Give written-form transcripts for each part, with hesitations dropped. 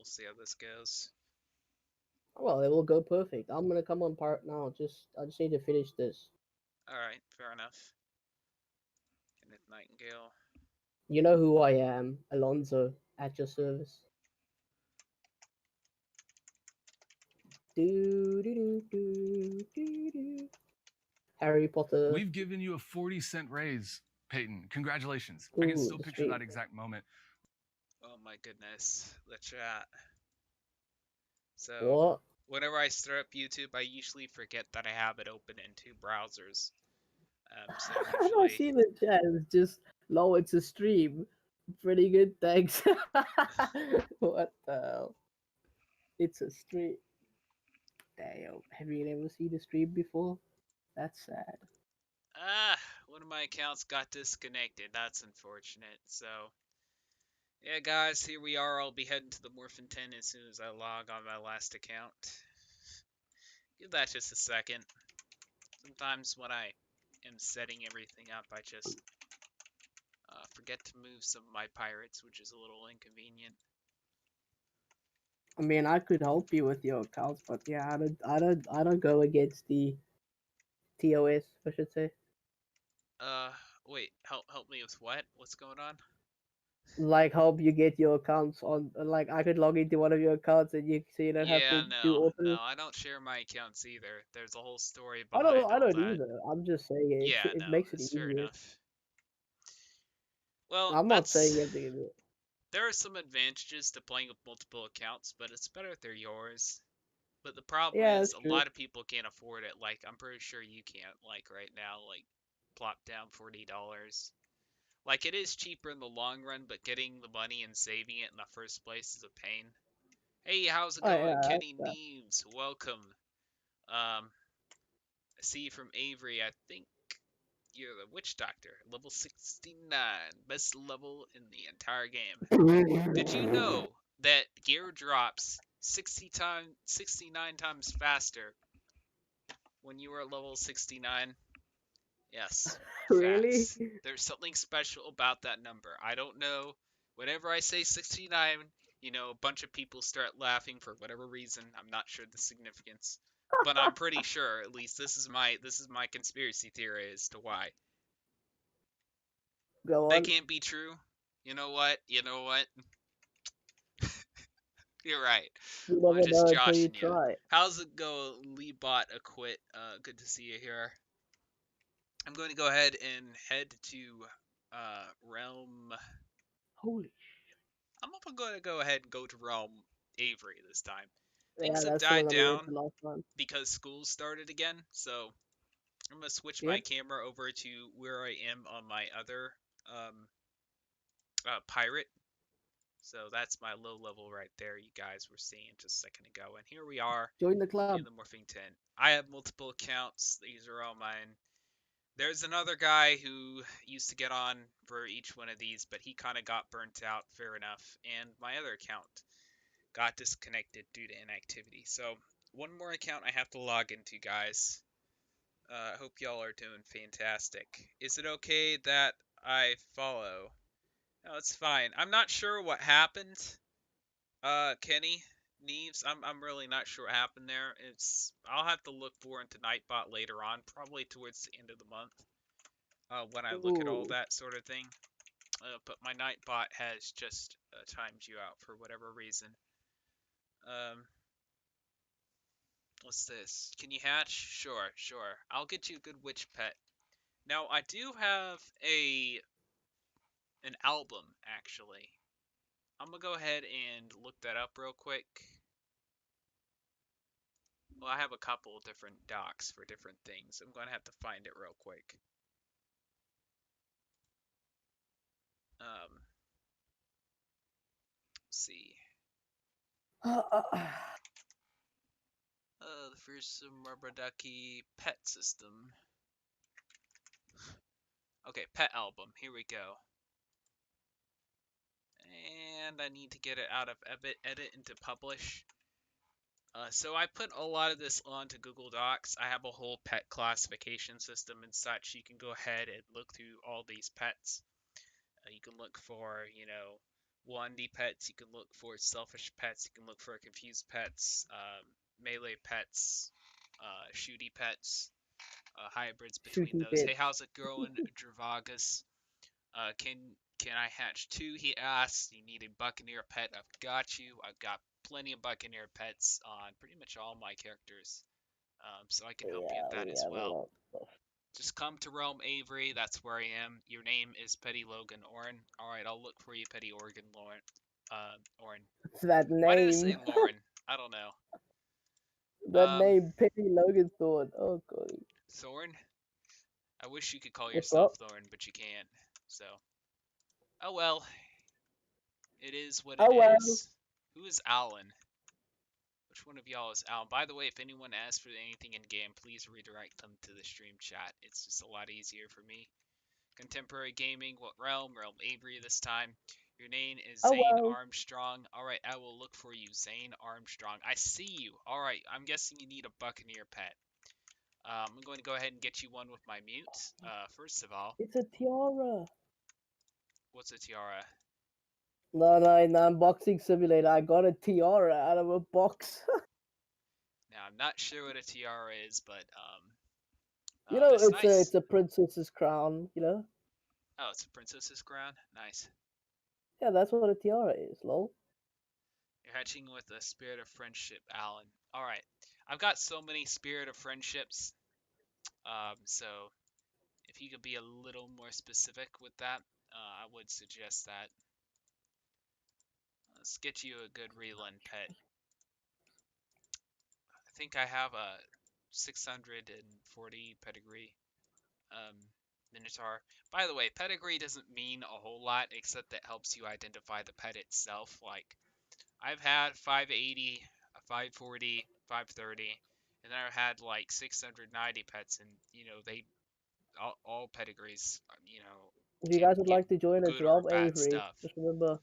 We'll see how this goes. Well, it will go perfect. I'm gonna come on part now. I just need to finish this. Alright, fair enough. Kenneth Nightingale. You know who I am, Alonzo, at your service. Do do do do do do. Harry Potter. We've given you a 40-cent raise, Peyton. Congratulations. I can Ooh, still the picture street. that exact moment. Oh my goodness. The chat. So, What? whenever I start up YouTube, I usually forget that I have it open in two browsers. So I usually, see the chat. It's just, no, it's a stream. Pretty good, thanks. What the hell? It's a stream. Damn. Have you never seen a stream before? That's sad. one of my accounts got disconnected. That's unfortunate. So, yeah, guys, here we are. I'll be heading to the Morphin 10 as soon as I log on my last account. Give that just a second. Sometimes when I am setting everything up, I just forget to move some of my pirates, which is a little inconvenient. I mean, I could help you with your accounts, but yeah, I don't go against the TOS, I should say. Uh, wait, help me with what? What's going on? Like, help you get your accounts on. Like, I could log into one of your accounts, and so you don't have Yeah, to do no, open. I don't share my accounts either. There's a whole story behind I all don't that. either. I'm just saying Yeah, it no, makes it it's fair easier. enough. Well, I'm not saying anything. there are some advantages to playing with multiple accounts, but it's better if they're yours. But the problem Yeah, is that's a true. lot of people can't afford it. Like I'm pretty sure you can't. Like right now, like plop down $40. Like it is cheaper in the long run, but getting the money and saving it in the first place is a pain. Hey, how's it Oh going, yeah, Kenny Neves? Welcome. I see you from Avery. I think you're the witchdoctor, level 69, best level in the entire game. Did you that's. know that gear drops 69 times faster when you are level 69? Yes, Really? facts. There's something special about that number. I don't know. Whenever I say 69, a bunch of people start laughing for whatever reason. I'm not sure the significance, but I'm pretty sure. At least this is my conspiracy theory as to why. Go That on. can't be true. You know what? You know what? You're right. You I'm never just know until you joshing you. try. How's it go, Leebot Acquit? Good to see you here. I'm going to go ahead and head to Realm. Holy. I'm going to go ahead and go to Realm Avery this time. Yeah, Things have that's the one died that we went down to last time. because school started again, so I'm going to switch my Yep. camera over to where I am on my other um, pirate. So that's my low level right there you guys were seeing just a second ago. And here we are Join the club. in the Morphing Tent. I have multiple accounts. These are all mine. There's another guy who used to get on for each one of these, but he kind of got burnt out, fair enough. And my other account got disconnected due to inactivity. So one more account I have to log into, guys. I hope y'all are doing fantastic. Is it okay that I follow? No, it's fine. I'm not sure what happened. Kenny, Neves, I'm really not sure what happened there. I'll have to look for into Nightbot later on, probably towards the end of the month, when I look at all Ooh. that sort of thing. But my Nightbot has just timed you out for whatever reason. Um, what's this? Can you hatch? Sure, sure. I'll get you a good witch pet. Now I do have an album actually. I'm gonna go ahead and look that up real quick. Well, I have a couple different docs for different things. I'm going to have to find it real quick. Let's see. TheFearsomeRubberDucky pet system. Okay, pet album. Here we go. And I need to get it out of edit into publish. So I put a lot of this onto Google Docs. I have a whole pet classification system and such. You can go ahead and look through all these pets. You can look for, wandy pets. You can look for selfish pets. You can look for confused pets, melee pets, shooty pets, hybrids between Shooty those. Hey, bit. how's it going, Dravagus? Can I hatch two? He asks. You need a buccaneer pet? I've got you. I've got plenty of buccaneer pets on pretty much all my characters, so I can help you Yeah, with that we as have a well. lot of stuff. Just come to Realm Avery. That's where I am. Your name is Petty Logan Orin. All right, I'll look for you, Petty Oregon Lauren. Orin. It's that Why did I say name. Lauren? I don't know. That name, Penny Logan Thorn. Oh god. Thorin. I wish you could call What's yourself up? Thorin, but you can't. So, oh well. It is what it Oh well. is. Who is Alan? Which one of y'all is Alan? By the way, if anyone asks for anything in game, please redirect them to the stream chat. It's just a lot easier for me. Contemporary gaming, what realm? Realm Avery this time. Your name is Oh Zane well. Armstrong. Alright, I will look for you, Zane Armstrong. I see you. Alright, I'm guessing you need a buccaneer pet. I'm going to go ahead and get you one with my mute. First of all, It's a tiara. what's a tiara? No, in Unboxing Simulator, I got a tiara out of a box. Now, I'm not sure what a tiara is, but You know, that's nice. it's a princess's crown. You know. Oh, it's a princess's crown? Nice. Yeah, that's what a tiara is, lol. You're hatching with a spirit of friendship, Alan. Alright. I've got so many spirit of friendships. So if you could be a little more specific with that, I would suggest that. Let's get you a good Reland pet. I think I have a 640 pedigree Minotaur. By the way, pedigree doesn't mean a whole lot, except that helps you identify the pet itself. Like, I've had 580, 540, 530, and then I've had like 690 pets, and they all pedigrees, If you can guys would give like to join us, good or Rob bad Avery, stuff. just remember.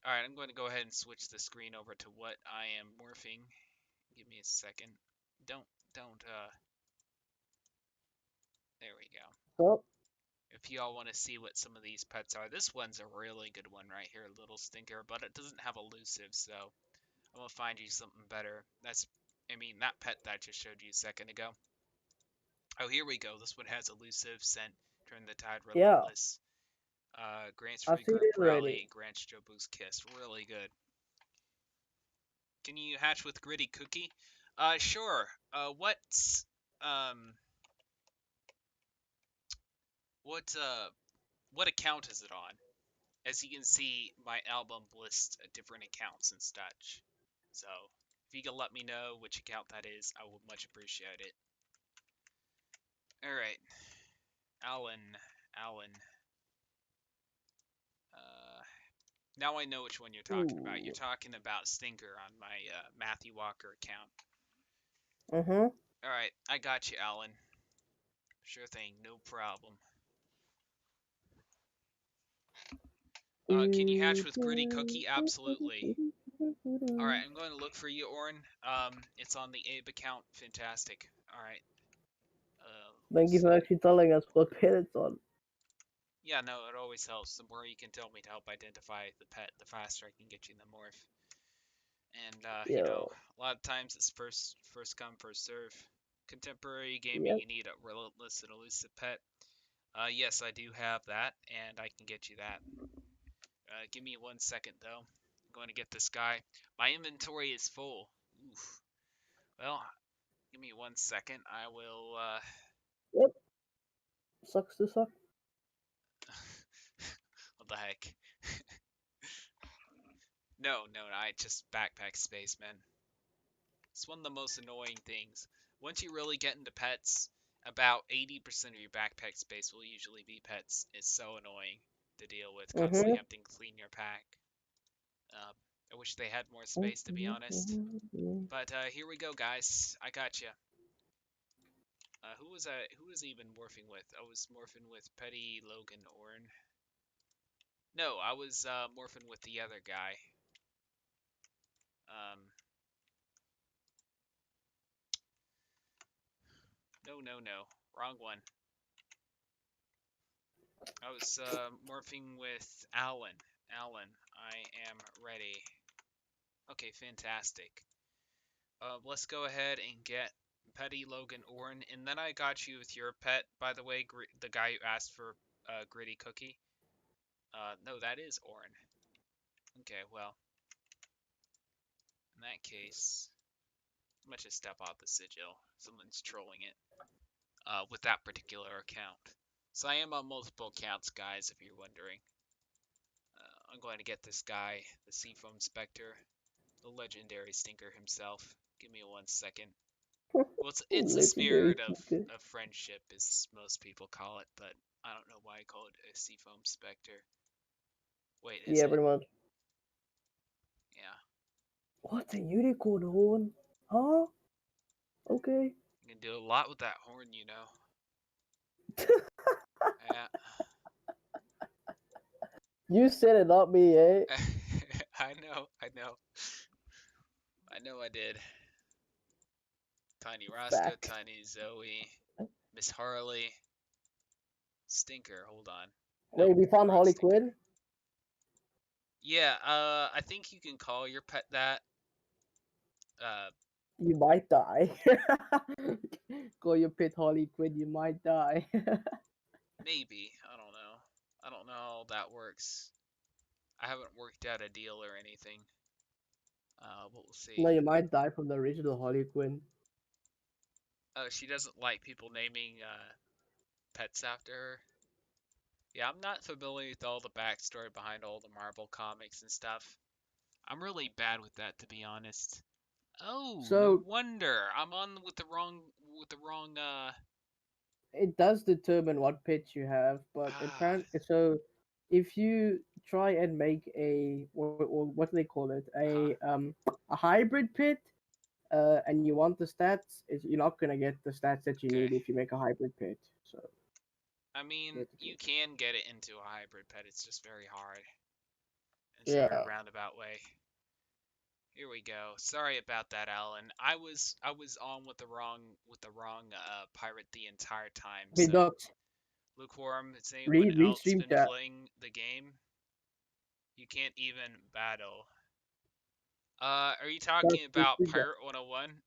All right, I'm going to go ahead and switch the screen over to what I am morphing. Give me a second. Don't. There we go. Oh, If y'all want to see what some of these pets are, this one's a really good one right here, Little Stinker, but it doesn't have elusive, so I'm gonna find you something better. That pet that I just showed you a second ago. Oh, here we go. This one has elusive, scent, turn the tide, yeah, relentless. Grants I've free seen group it rally already. and grants Jobu's kiss. Really good. Can you hatch with Gritty Cookie? Sure. Um, what account is it on? As you can see, my album lists different accounts and such. So, if you can let me know which account that is, I would much appreciate it. Alright. Alan. Now I know which one you're talking about. You're Ooh. talking about Stinker on my Matthew Walker account. Mhm. Alright, I got you, Alan. Sure thing, no problem. Can you hatch with Gritty Cookie? Absolutely. Alright, I'm going to look for you, Orin. It's on the Abe account. Fantastic. Alright. Thank you for actually telling us what pet it's on. Yeah, no, it always helps. The more you can tell me to help identify the pet, the faster I can get you in the morph. And Yo. a lot of times it's first come, first serve. Contemporary gaming, Yep. you need a relentless and elusive pet. Yes, I do have that, and I can get you that. Give me 1 second though. I'm going to get this guy. My inventory is full. Oof. Well, give me 1 second. I will. Yep. Sucks to suck. What the heck? No, I just backpack space, man. It's one of the most annoying things. Once you really get into pets, about 80% of your backpack space will usually be pets. It's so annoying to deal with, constantly Mhm. having to clean your pack. I wish they had more space, to be honest. But here we go, guys. I got you. Who was I even morphing with? I was morphing with Petty Logan Orin. No, I was morphing with the other guy. No. Wrong one. I was morphing with Alan. Alan, I am ready. Okay, fantastic. Let's go ahead and get Petty, Logan, Orin, and then I got you with your pet, by the way, the guy who asked for Gritty Cookie. No, that is Orin. Okay, well, in that case, I'm gonna just step off the sigil. Someone's trolling it with that particular account. So I am on multiple accounts, guys, if you're wondering. I'm going to get this guy, the Seafoam Spectre, the legendary stinker himself. Give me 1 second. Well, it's a Legendary spirit stinker. of friendship, as most people call it, but I don't know why I call it a Seafoam Spectre. Wait, is Yeah, it? pretty much. Yeah. What a unicorn horn? Huh? Okay. You can do a lot with that horn, you know. Yeah. You said it, not me, eh? I know, I know. I know I did. Tiny Roscoe, Facts. Tiny Zoe, Miss Harley, Stinker, hold on. Nope, Wait, we found wrong Harley Stinker. Quinn? Yeah, I think you can call your pet that. Uh, You might die. Call your pet Harley Quinn, you might die. maybe. I don't know. I don't know how that works. I haven't worked out a deal or anything. But we'll No, see. you might die from the original Harley Quinn. She doesn't like people naming pets after her. Yeah, I'm not familiar with all the backstory behind all the Marvel comics and stuff. I'm really bad with that, to be honest. Oh, no So wonder. I'm on with the wrong. it does determine what pets you have, but Ah, apparently, so if you try and make a what do they call it? huh. A hybrid pet, and you want the stats, you're not gonna get the stats that you Okay. need if you make a hybrid pet. So I mean, you have to you choose. can get it into a hybrid pet. It's just very hard. It's a very Yeah. roundabout way. Here we go. Sorry about that, Alan. I was on with the wrong pirate the entire time. Hey, So, Docs, lukewarm. Has anyone read else stream been chat. playing the game? You can't even battle. Are you Docs, talking read about stream chat. Pirate 101?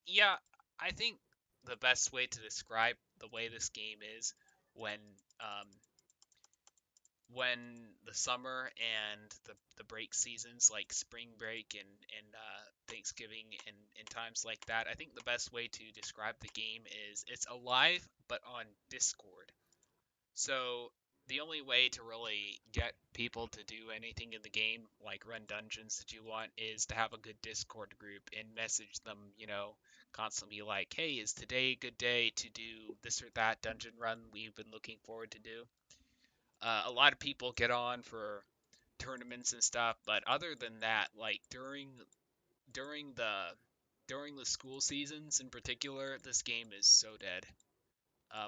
Yeah, I think the best way to describe the way this game is when um when the summer and the break seasons like spring break and Thanksgiving and times like that, I think the best way to describe the game is it's alive but on Discord. So the only way to really get people to do anything in the game, like run dungeons that you want, is to have a good Discord group and message them, constantly like, hey, is today a good day to do this or that dungeon run we've been looking forward to do? A lot of people get on for tournaments and stuff, but other than that, like during the during the school seasons in particular, this game is so dead.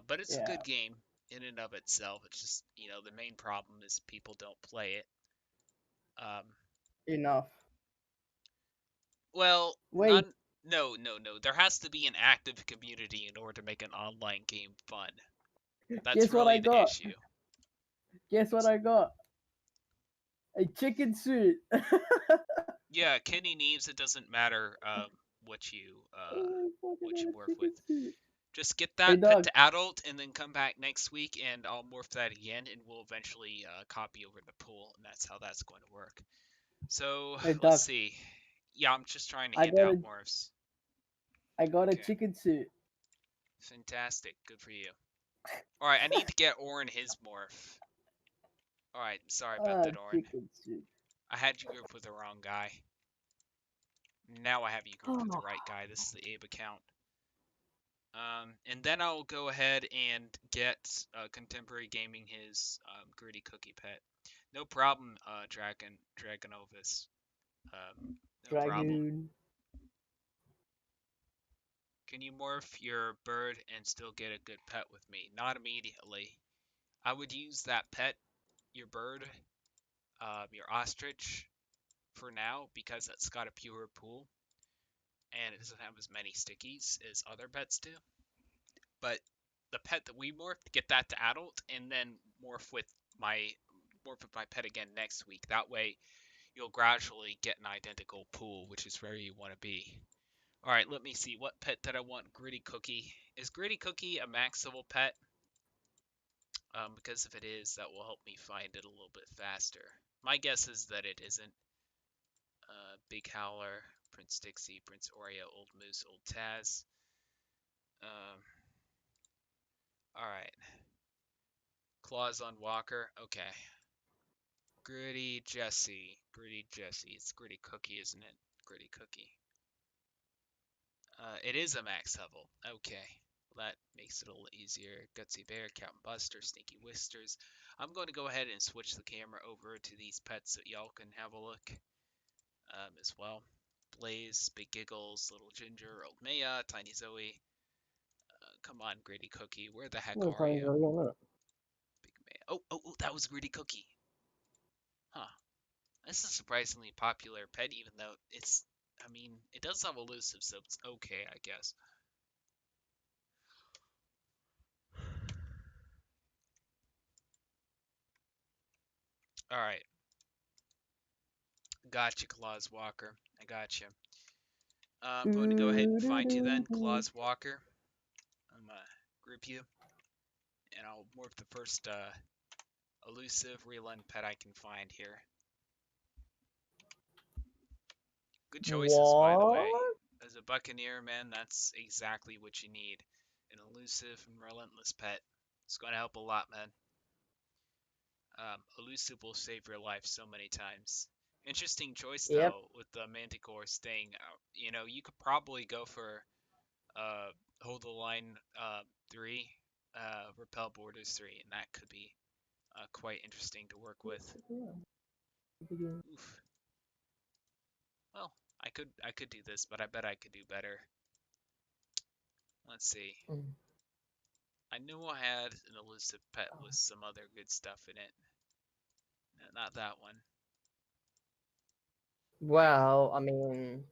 But it's a Yeah, good game in and of itself. It's just, the main problem is people don't play it. Um, enough. well, Wait, none. No, no, no. There has to be an active community in order to make an online game fun. That's guess what I really the got? issue. Guess what What's, I got? A chicken suit. yeah, Kenny Neves. It doesn't matter what you uh, Oh my fucking what god, you a morph with. chicken suit. Just get Hey, that pet dog. to adult and then come back next week and I'll morph that again and we'll eventually copy over the pool and that's how that's going to work. So Hey, let's dog. see. Yeah, I'm just trying to I hand got out a morphs. I got a Okay, chicken suit. fantastic. Good for you. All right, I need to get Orin his morph. All right, sorry about Ah, that, Orin. chicken suit. I had you grouped with the wrong guy. Now I have you grouped with the right guy. This is the Abe account. And then I'll go ahead and get Contemporary Gaming his Gritty Cookie pet. No problem, Dragonovis. No problem. Dragoon. Can you morph your bird and still get a good pet with me? Not immediately. I would use that pet, your bird, your ostrich, for now because it's got a pure pool and it doesn't have as many stickies as other pets do. But the pet that we morphed, get that to adult and then morph with my pet again next week. That way, you'll gradually get an identical pool, which is where you want to be. All right, let me see. What pet did I want? Gritty Cookie. Is Gritty Cookie a max level pet? Because if it is, that will help me find it a little bit faster. My guess is that it isn't. Big Howler, Prince Dixie, Prince Oreo, Old Moose, Old Taz. Alright. Claws on Walker. Okay. Gritty Jesse. Gritty Jesse. It's Gritty Cookie, isn't it? Gritty Cookie. It is a max level. Okay. Well, that makes it a little easier. Gutsy Bear, Captain Buster, Sneaky Whisters. I'm going to go ahead and switch the camera over to these pets so y'all can have a look as well. Blaze, Big Giggles, Little Ginger, Old Maya, Tiny Zoe. Come on, Gritty Cookie. Where the heck are you? Big Maya. Oh, that was Gritty Cookie. Huh. This is a surprisingly popular pet, even though it's, I mean, it does have elusive, so it's okay, I guess. Alright. Gotcha, Claus Walker. I gotcha. I'm going to go ahead and find you then, Claus Walker. I'm gonna group you. And I'll morph the first elusive relun pet I can find here. Good choices, by the way. As a buccaneer, man, that's exactly what you need. An elusive and relentless pet. It's going to help a lot, man. Elusive will save your life so many times. Interesting choice, though, with the Manticore staying out. You know, you could probably go for Hold the Line 3, Repel Borders 3, and that could be quite interesting to work with. Oof. Well, I could do this, but I bet I could do better. Let's see. I knew I had an elusive pet with some other good stuff in it. No, not that one. Well, I mean,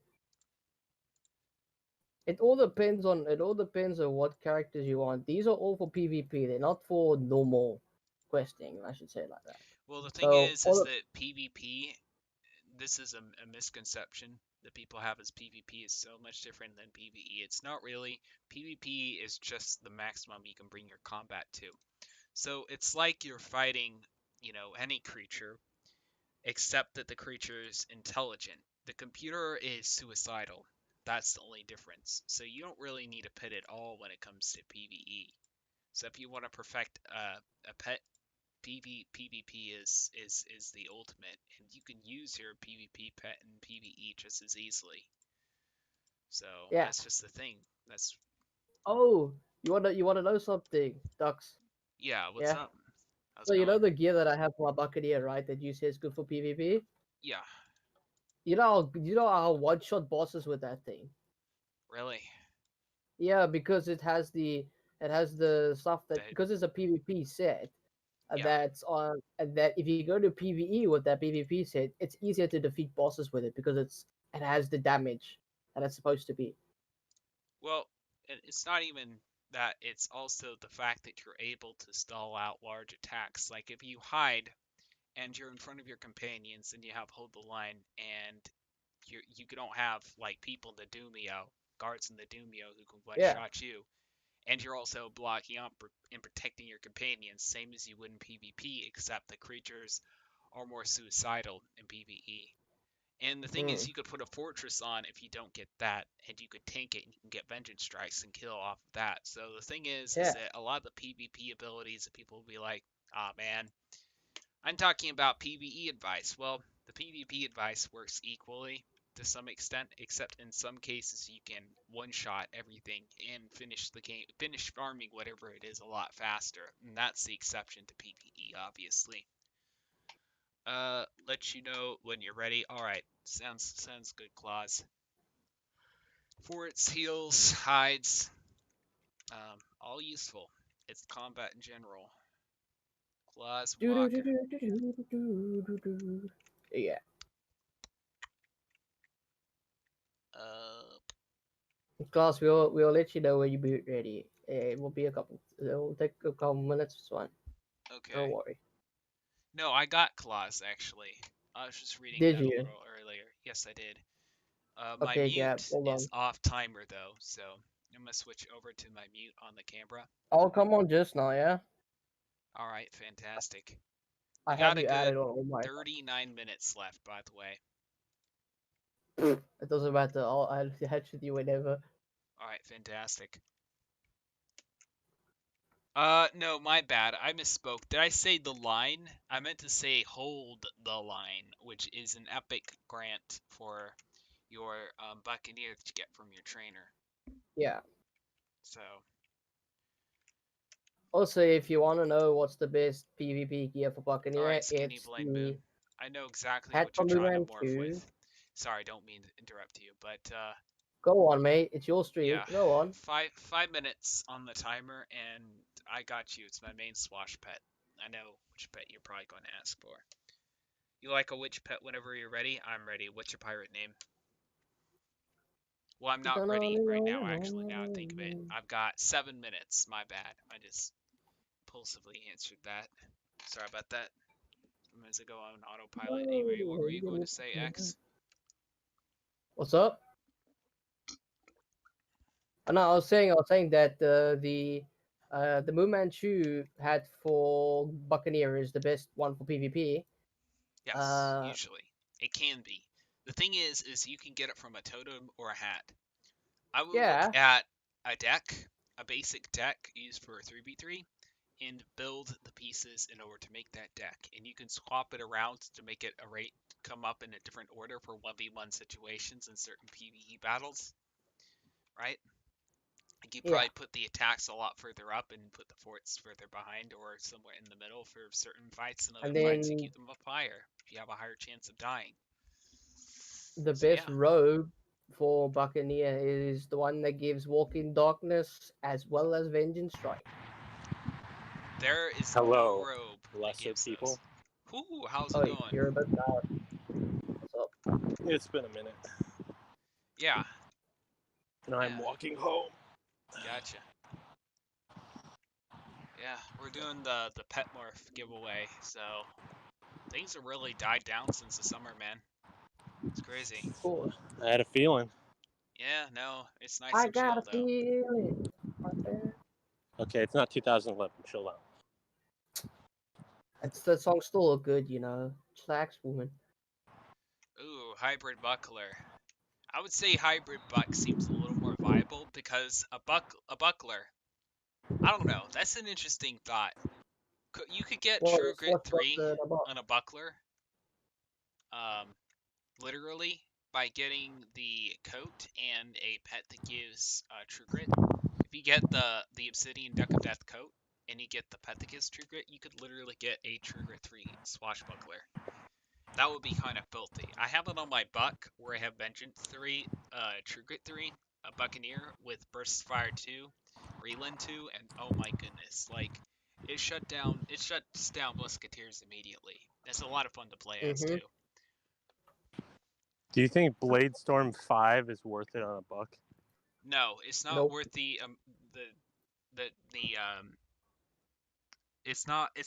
it all depends on what characters you want. These are all for PvP. They're not for normal questing. I should say it like that. Well, the thing is that PvP, this is a misconception that people have, as PvP is so much different than PvE. It's not really. PvP is just the maximum you can bring your combat to. So it's like you're fighting, you know, any creature, except that the creature is intelligent. The computer is suicidal. That's the only difference. So you don't really need a pet at all when it comes to PvE. So if you want to perfect a pet, PvP is the ultimate, and you can use your PvP pet in PvE just as easily. So that's just the thing. That's you wanna know something, Ducks? yeah. What's up? So you know the gear that I have for my buccaneer, right? That you say is good for PvP. Yeah. You know how one-shot bosses with that thing. Really? Yeah, because it has the stuff that, because it's a PvP set. That's on, and that if you go to PvE with that PvP set, it's easier to defeat bosses with it because it has the damage that it's supposed to be. Well, it's not even that. It's also the fact that you're able to stall out large attacks. Like if you hide and you're in front of your companions and you have hold the line, and you don't have like people in the Doomio, guards in the Doomio who can one-shot you, and you're also blocking up and protecting your companions, same as you would in PvP, except the creatures are more suicidal in PvE. And the thing is, you could put a fortress on if you don't get that, and you could tank it, and you can get vengeance strikes and kill off of that. So the thing is that a lot of the PvP abilities that people will be like, ah, man, I'm talking about PvE advice. Well, the PvP advice works equally to some extent, except in some cases you can one-shot everything and finish the game, finish farming whatever it is a lot faster. And that's the exception to PvE, obviously. Let you know when you're ready. All right, sounds good, Claws. For its heals, hides, all useful. It's combat in general. Claws Walker. Yeah. Class, we'll let you know when you be ready. It will be a couple. It will take a couple minutes. This one. Okay. Don't worry. No, I got claws actually. I was just reading Did that a you? little earlier. Yes, I did. My Okay, Gab, mute hold is on. off timer though, so I'm gonna switch over to my mute on the camera. Oh, come on, just now, yeah? All right, fantastic. I We have got a you good added on my. 39 minutes left, by the way. It doesn't matter. I'll head with you whenever. All right, fantastic. No, my bad. I misspoke. Did I say the line? I meant to say hold the line, which is an epic grant for your buccaneer that you get from your trainer. Yeah. So, Also, if you want to know what's the best PvP gear for all Buccaneer, right, Skinny it's Blade the Moon. I know exactly Head what you're from trying to Boomerang morph 2. with. Sorry, don't mean to interrupt you, but Go on, mate. It's your stream. yeah, Go on. 5 minutes on the timer, and I got you. It's my main swash pet. I know which pet you're probably going to ask for. You like a witch pet whenever you're ready? I'm ready. What's your pirate name? Well, I'm not ready right now, actually, now I think of it. I've got 7 minutes. My bad. I just impulsively answered that. Sorry about that. I'm going to go on autopilot. Anyway, what were you going to say, X? What's up? No, I was saying that the Moonman Chu hat for Buccaneer is the best one for PvP. Yes, usually. It can be. The thing is you can get it from a totem or a hat. I will Yeah. look at a deck, a basic deck used for 3v3, and build the pieces in order to make that deck. And you can swap it around to make it come up in a different order for 1v1 situations in certain PvE battles, right? Like you probably put the attacks a lot further up and put the forts further behind or somewhere in the middle for certain fights, and other fights you keep them up higher if you have a higher chance of dying. The So, best yeah. robe for Buccaneer is the one that gives Walk in Darkness as well as Vengeance Strike. There is Hello, no robe that lesser gives people. those. Ooh, how's it going? You're a bit loud. What's up? It's been a minute. Yeah, And I'm walking home. gotcha. Yeah, we're doing the pet morph giveaway, so things have really died down since the summer, man. It's crazy. Cool. I had a feeling. Yeah, no, it's nice I and chill got a though. feeling. Okay, it's not 2011. Chill out. The song's still good, you know. Chillax, woman. Ooh, hybrid buckler. I would say hybrid buck seems a little more viable because a buckler. I don't know. That's an interesting thought. You could get True Grit 3 on a buckler. Literally by getting the coat and a pet that gives True Grit. If you get the Obsidian Duck of Death coat and you get the pet that gives True Grit, you could literally get a True Grit 3 swashbuckler. That would be kind of filthy. I have it on my buck where I have Vengeance 3, True Grit 3, a Buccaneer with Burst Fire 2, Reland 2, and oh my goodness, like it shuts down musketeers immediately. It's a lot of fun to play as too. Do you think Blade Storm 5 is worth it on a buck? No, it's not worth it's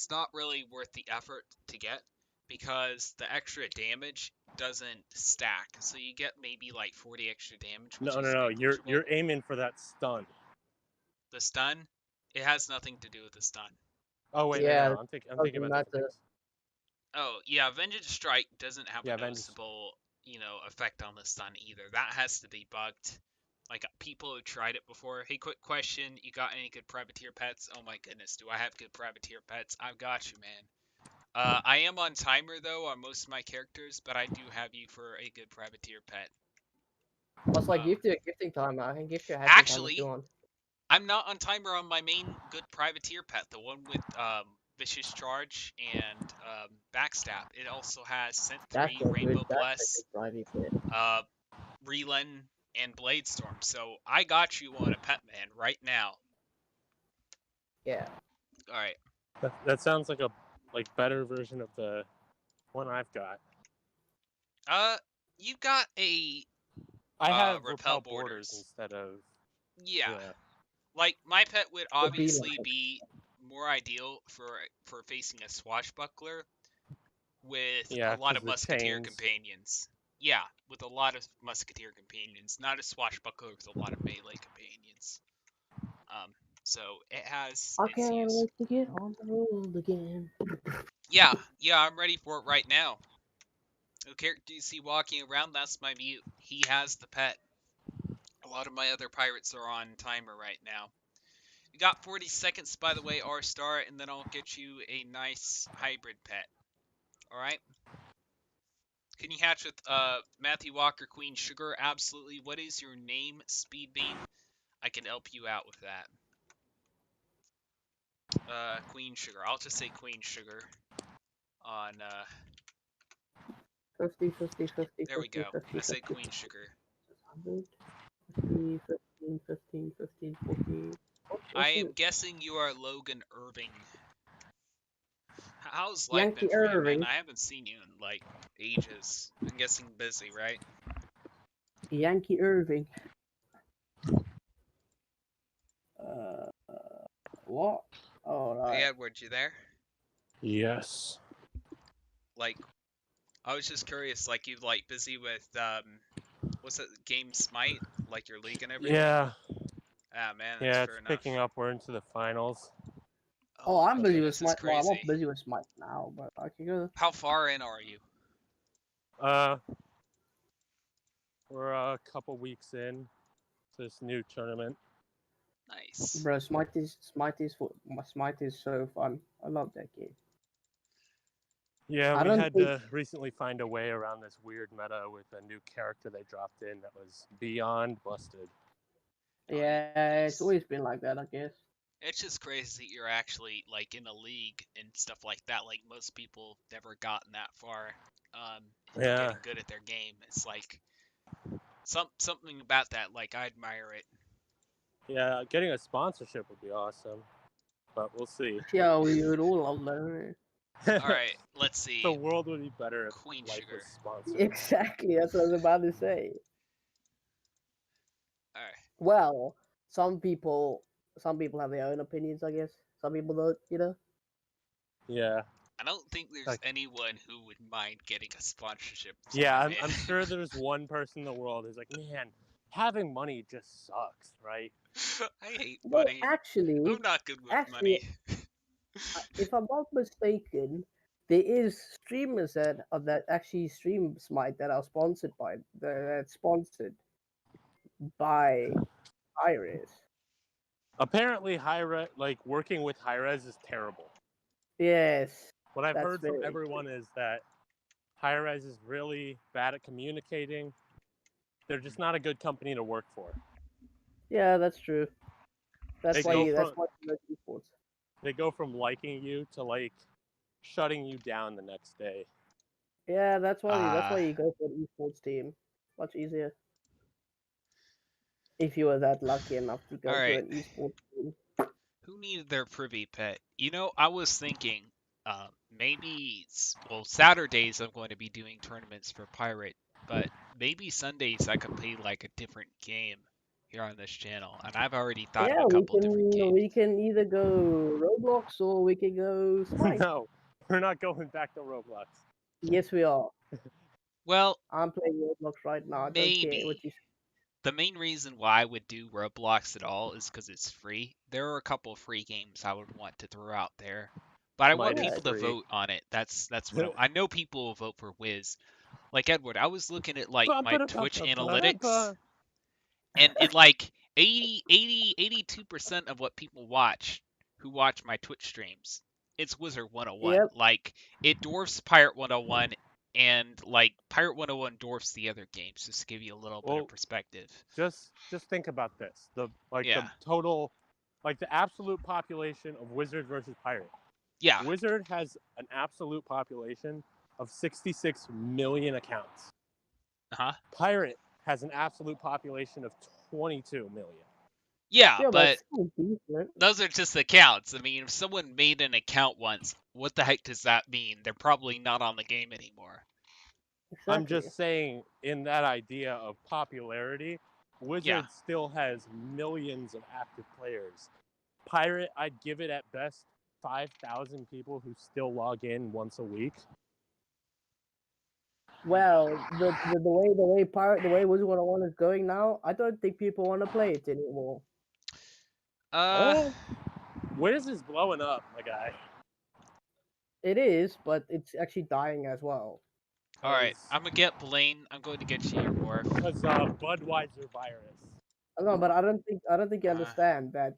not really worth the effort to get because the extra damage doesn't stack. So you get maybe like 40 extra damage. No. You're aiming for that stun. The stun, it has nothing to do with the stun. Oh wait, no. I'm thinking about different things. Oh yeah, Vengeance Strike doesn't have a noticeable, effect on the stun either. That has to be bugged. Like people who tried it before. Hey, quick question: you got any good privateer pets? Oh my goodness, do I have good privateer pets? I've got you, man. I am on timer though on most of my characters, but I do have you for a good privateer pet. What's like gifting time? I can gift you a hat actually, if you want. I'm not on timer on my main good privateer pet, the one with Vicious Charge and Backstab. It also has Scent 3, Rainbow Bless, Relan, and Blade Storm. So I got you on a pet man right now. Yeah. All right. That sounds like a better version of the one I've got. You got a. I have repel borders instead of. Yeah. Like my pet would obviously be more ideal for facing a swashbuckler with Yeah, a lot 'cause of the musketeer chains. companions. Yeah, with a lot of musketeer companions, not a swashbuckler with a lot of melee companions. So it has I its can't use. wait to get on the road again. Yeah, I'm ready for it right now. The character you see walking around, that's my mute. He has the pet. A lot of my other pirates are on timer right now. You got 40 seconds, by the way, R-Star, and then I'll get you a nice hybrid pet. Alright? Can you hatch with Matthew Walker, Queen Sugar? Absolutely. What is your name, Speedbeam? I can help you out with that. Queen Sugar. I'll just say Queen Sugar on, 50, 50, 50, there we 50, go. 50, I say 50, Queen Sugar. 100, 50, 15, 15, 15, 14. I What's am it? guessing you are Logan Irving. How's life been Yankee for you, man? Irving. I haven't seen you in, like, ages. I'm guessing busy, right? Yankee Irving. Uh, what? Oh, Hey, right. Edward, you there? Yes. Like, I was just curious, like, you, like, busy with, what's it, Game Smite? Like, your league and everything? Yeah. Ah, man, that's Yeah, fair it's enough. picking up. We're into the finals. Oh, Oh I'm my busy with goodness, it's Smite. Well, I'm crazy. not busy with Smite now, but I can go. How far in are you? We're a couple weeks in to this new tournament. Nice. Bro, Smite is so fun. I love that game. Yeah, I we don't had think. to recently find a way around this weird meta with a new character they dropped in that was beyond busted. Yeah, it's Nice. always been like that, I guess. It's just crazy that you're actually, like, in a league and stuff like that. Like, most people never gotten that far, into Yeah. getting good at their game. It's like, something about that, like, I admire it. Yeah, getting a sponsorship would be awesome, but we'll see. Yeah, we would all love that. Alright, let's see. The world would be better if Queen life Sugar. was sponsored. Exactly, that's what I was about to say. Alright. Well, some people have their own opinions, I guess. Some people don't, you know. Yeah. I don't think there's Like- anyone who would mind getting a sponsorship. Yeah, Sorry, I'm man. sure there's one person in the world who's like, man, having money just sucks, right? I hate Well, money. actually, I'm not good with actually, money. if I'm not mistaken, there is streamers that actually stream Smite that are sponsored by Iris. Apparently, working with Hi-Rez is terrible. Yes, What I've that's heard from very everyone is that Hi-Rez is really bad at communicating. They're just not a good company to work for. yeah, that's true. That's They why go that's from- why you like esports. They go from liking you to like shutting you down the next day. Yeah, that's why Ah. you go for an esports team. Much easier. If you were that lucky enough to go to Alright. an esports team. Who needed their privy pet? You know, I was thinking, maybe, well, Saturdays I'm going to be doing tournaments for Pirate, but maybe Sundays I could play like a different game here on this channel, and I've already thought of Yeah, a couple different games. we can either go Roblox or we can go Smite. No, we're not going back to Roblox. Yes, we are. Well, I'm playing Roblox right now. I don't care what maybe. you say. The main reason why I would do Roblox at all is because it's free. There are a couple of free games I would want to throw out there, but I want Smite is people to free. vote on it. That's what I know. People will vote for Wiz. Like Edward, I was looking at like my Twitch analytics, and it like 82% of what people watch who watch my Twitch streams, it's Wizard 101. Yep. Like it dwarfs Pirate 101, and like Pirate 101 dwarfs the other games, just to give you a little bit Well, of perspective. Just think about this. The Yeah. total, like the absolute population of Wizard versus Pirate. Yeah. Wizard has an absolute population of 66 million accounts. Uh-huh. Pirate has an absolute population of 22 million. Yeah, Yeah, but it's still decent. those are just accounts. I mean, if someone made an account once, what the heck does that mean? They're probably not on the game anymore. Exactly. I'm just saying, in that idea of popularity, Wizard still has millions of active players. Pirate, I'd give it at best 5,000 people who still log in once a week. Well, the way Wizard 101 is going now, I don't think people want to play it anymore. Wiz is blowing up, my guy. It is, but it's actually dying as well. All right, I'm gonna get Blaine. I'm going to get you your Morph. Because Budweiser virus. No, but I don't think you understand that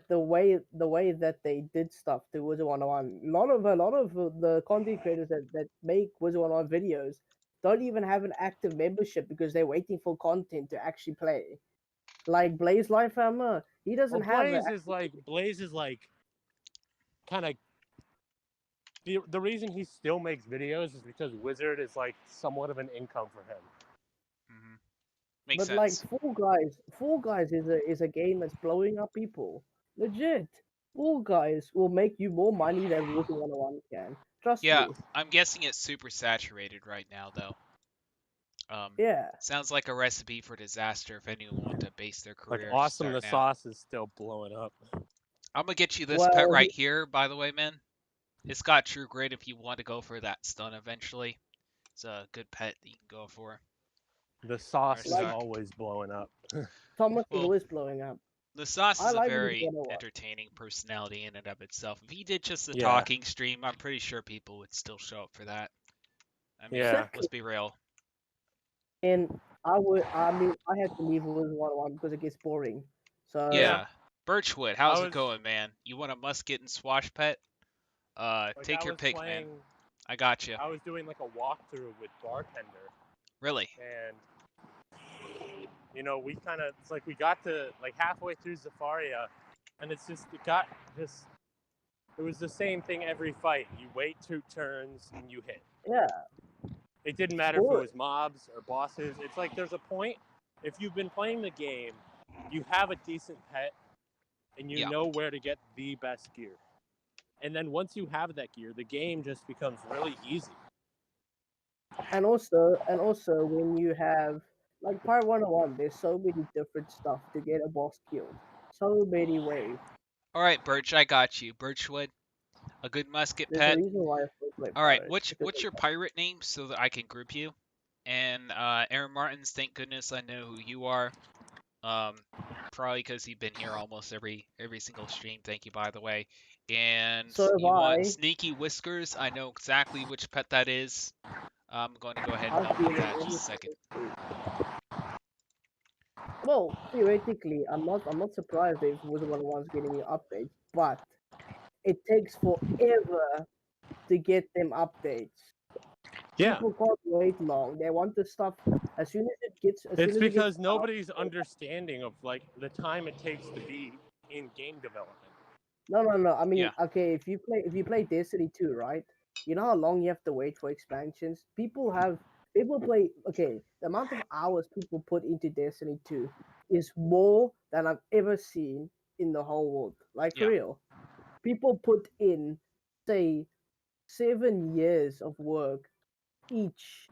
the way that they did stuff to Wizard 101, a lot of the content creators that make Wizard 101 videos don't even have an active membership because they're waiting for content to actually play. Like Blaze Lifehammer, he doesn't have Blaze is like kind of the reason he still makes videos is because Wizard is like somewhat of an income for him. Mm-hmm. Makes but sense. like Fall Guys is a game that's blowing up people. Legit. Fall Guys will make you more money than Wizard 101 can. Trust Yeah, me. I'm guessing it's super saturated right now, though. Yeah. Sounds like a recipe for disaster if anyone wanted to base their career. Like Awesome the starting out. Sauce is still blowing up. I'm gonna get you this pet right here, by the way, man. It's got true grit if you want to go for that stun eventually. It's a good pet that you can go for. The sauce is Like- always blowing up. Thomas Well, is always blowing up. The sauce I is like a Wizard very 101. entertaining personality in and of itself. If he did just the Yeah. talking stream, I'm pretty sure people would still show up for that. I mean, Yeah. let's be real. And I had to leave Wizard 101 because it gets boring. So Yeah. Birchwood, how's I it going, man? You want a musket and swash pet? Take I your was pick, man. I got you. I was doing like a walkthrough with Bartender, Really? and we kind of it's like we got to like halfway through Zafaria, and it was the same thing every fight. You wait 2 turns and you hit. yeah. It didn't matter if it was mobs or bosses. It's like there's a point, if you've been playing the game, you have a decent pet, and you know where to get the best gear. And then once you have that gear, the game just becomes really easy. And also when you have like Pirate 101, there's so many different stuff to get a boss killed. So many ways. All right, Birch, I got you. Birchwood, a good musket There's pet. a reason why I still play All right, Pirates, what's your pirate name so that I can group you? And Aaron Martins, thank goodness I know who you are. Probably because you've been here almost every single stream. Thank you, by the way. And So you want Sneaky Whiskers? I know exactly which pet that is. I'm going to go ahead and upload that in just a second. Well, theoretically, I'm not surprised if Wizard 101's getting new updates, but it takes forever to get them updates. Yeah. People can't wait long. They want the stuff as soon as it gets. It's because nobody's understanding of like the time it takes to be in game development. No. I mean, okay, if you play Destiny 2, right? You know how long you have to wait for expansions? People play. Okay, the amount of hours people put into Destiny 2 is more than I've ever seen in the whole world. Like for real, people put in, say, 7 years of work each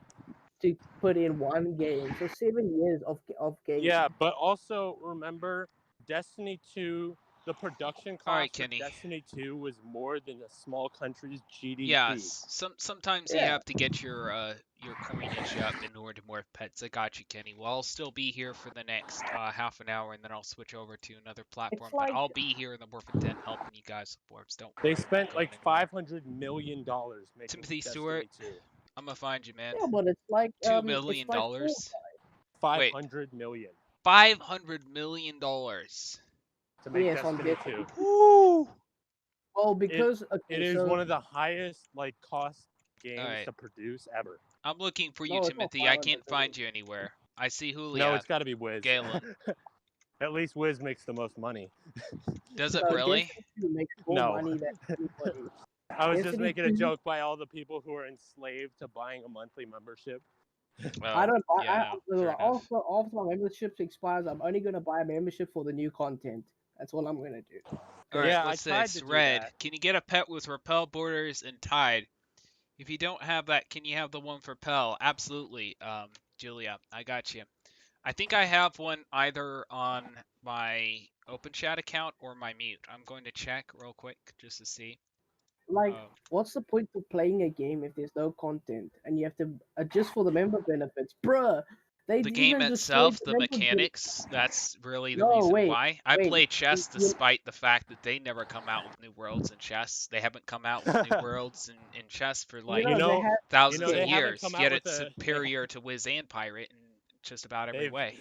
to put in one game. So 7 years of games. Yeah, but also remember, Destiny 2, the production cost of Destiny 2 was more than a small country's GDP. Yeah, sometimes you have to get your coinage up in order to morph pets. I got you, Kenny. Well, I'll still be here for the next half an hour, and then I'll switch over to another platform. But I'll be here in the Morphin Den helping you guys with morphs. Don't worry. They spent like $500 million making Timothy Destiny Stewart, 2. I'm gonna find you, man. Yeah, but it's like $2 million. $500 million. $500 million to make Destiny 2. Woo! Well, because it is one of the highest like cost games to produce ever. I'm looking for you, Timothy. I can't find you anywhere. I see Julia. No, it's got to be Wiz. Galen. At least Wiz makes the most money. Does it really? Makes more No. money than anybody. I was just making a joke by all the people who are enslaved to buying a monthly membership. Well, I don't. after my membership expires, I'm only gonna buy a membership for the new content. That's what I'm gonna do. All right, Yeah, what's I tried this? to do Red. that. Can you get a pet with repel borders and tide? If you don't have that, can you have the one for Pell? Absolutely, Julia. I got you. I think I have one either on my open chat account or my mute? I'm going to check real quick just to see. Like, Oh. what's the point of playing a game if there's no content and you have to adjust for the member benefits, bruh? They The game even destroyed itself, the the member mechanics, that's really the No, reason wait, why. I wait. play chess You, despite the fact that they never come out with new worlds in chess. They haven't come out with new worlds in chess for you like know, they have. thousands of they Okay, haven't years, come yet out with it's superior to Wiz and Pirate in just about every they've way.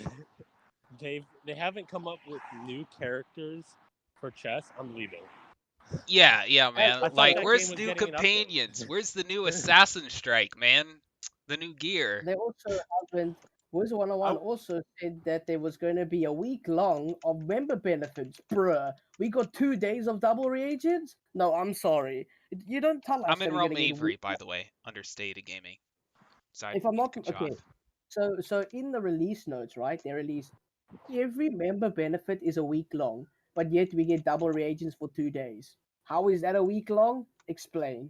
they haven't come up with new characters for chess. I'm leaving. Yeah, man. I thought Like, that where's game was new getting an update. companions? Where's the new assassin strike, man? The new gear. they also haven't. Wiz101 also said that there was going to be a week long of member benefits, bruh. We got 2 days of double reagents. No, I'm sorry. You don't tell us I'm that in we're Rome gonna get a Avery, week. by the way, understated gaming. Sorry, If I'm not cut you okay, off. so in the release notes, right? They release every member benefit is a week long, but yet we get double reagents for 2 days. How is that a week long? Explain.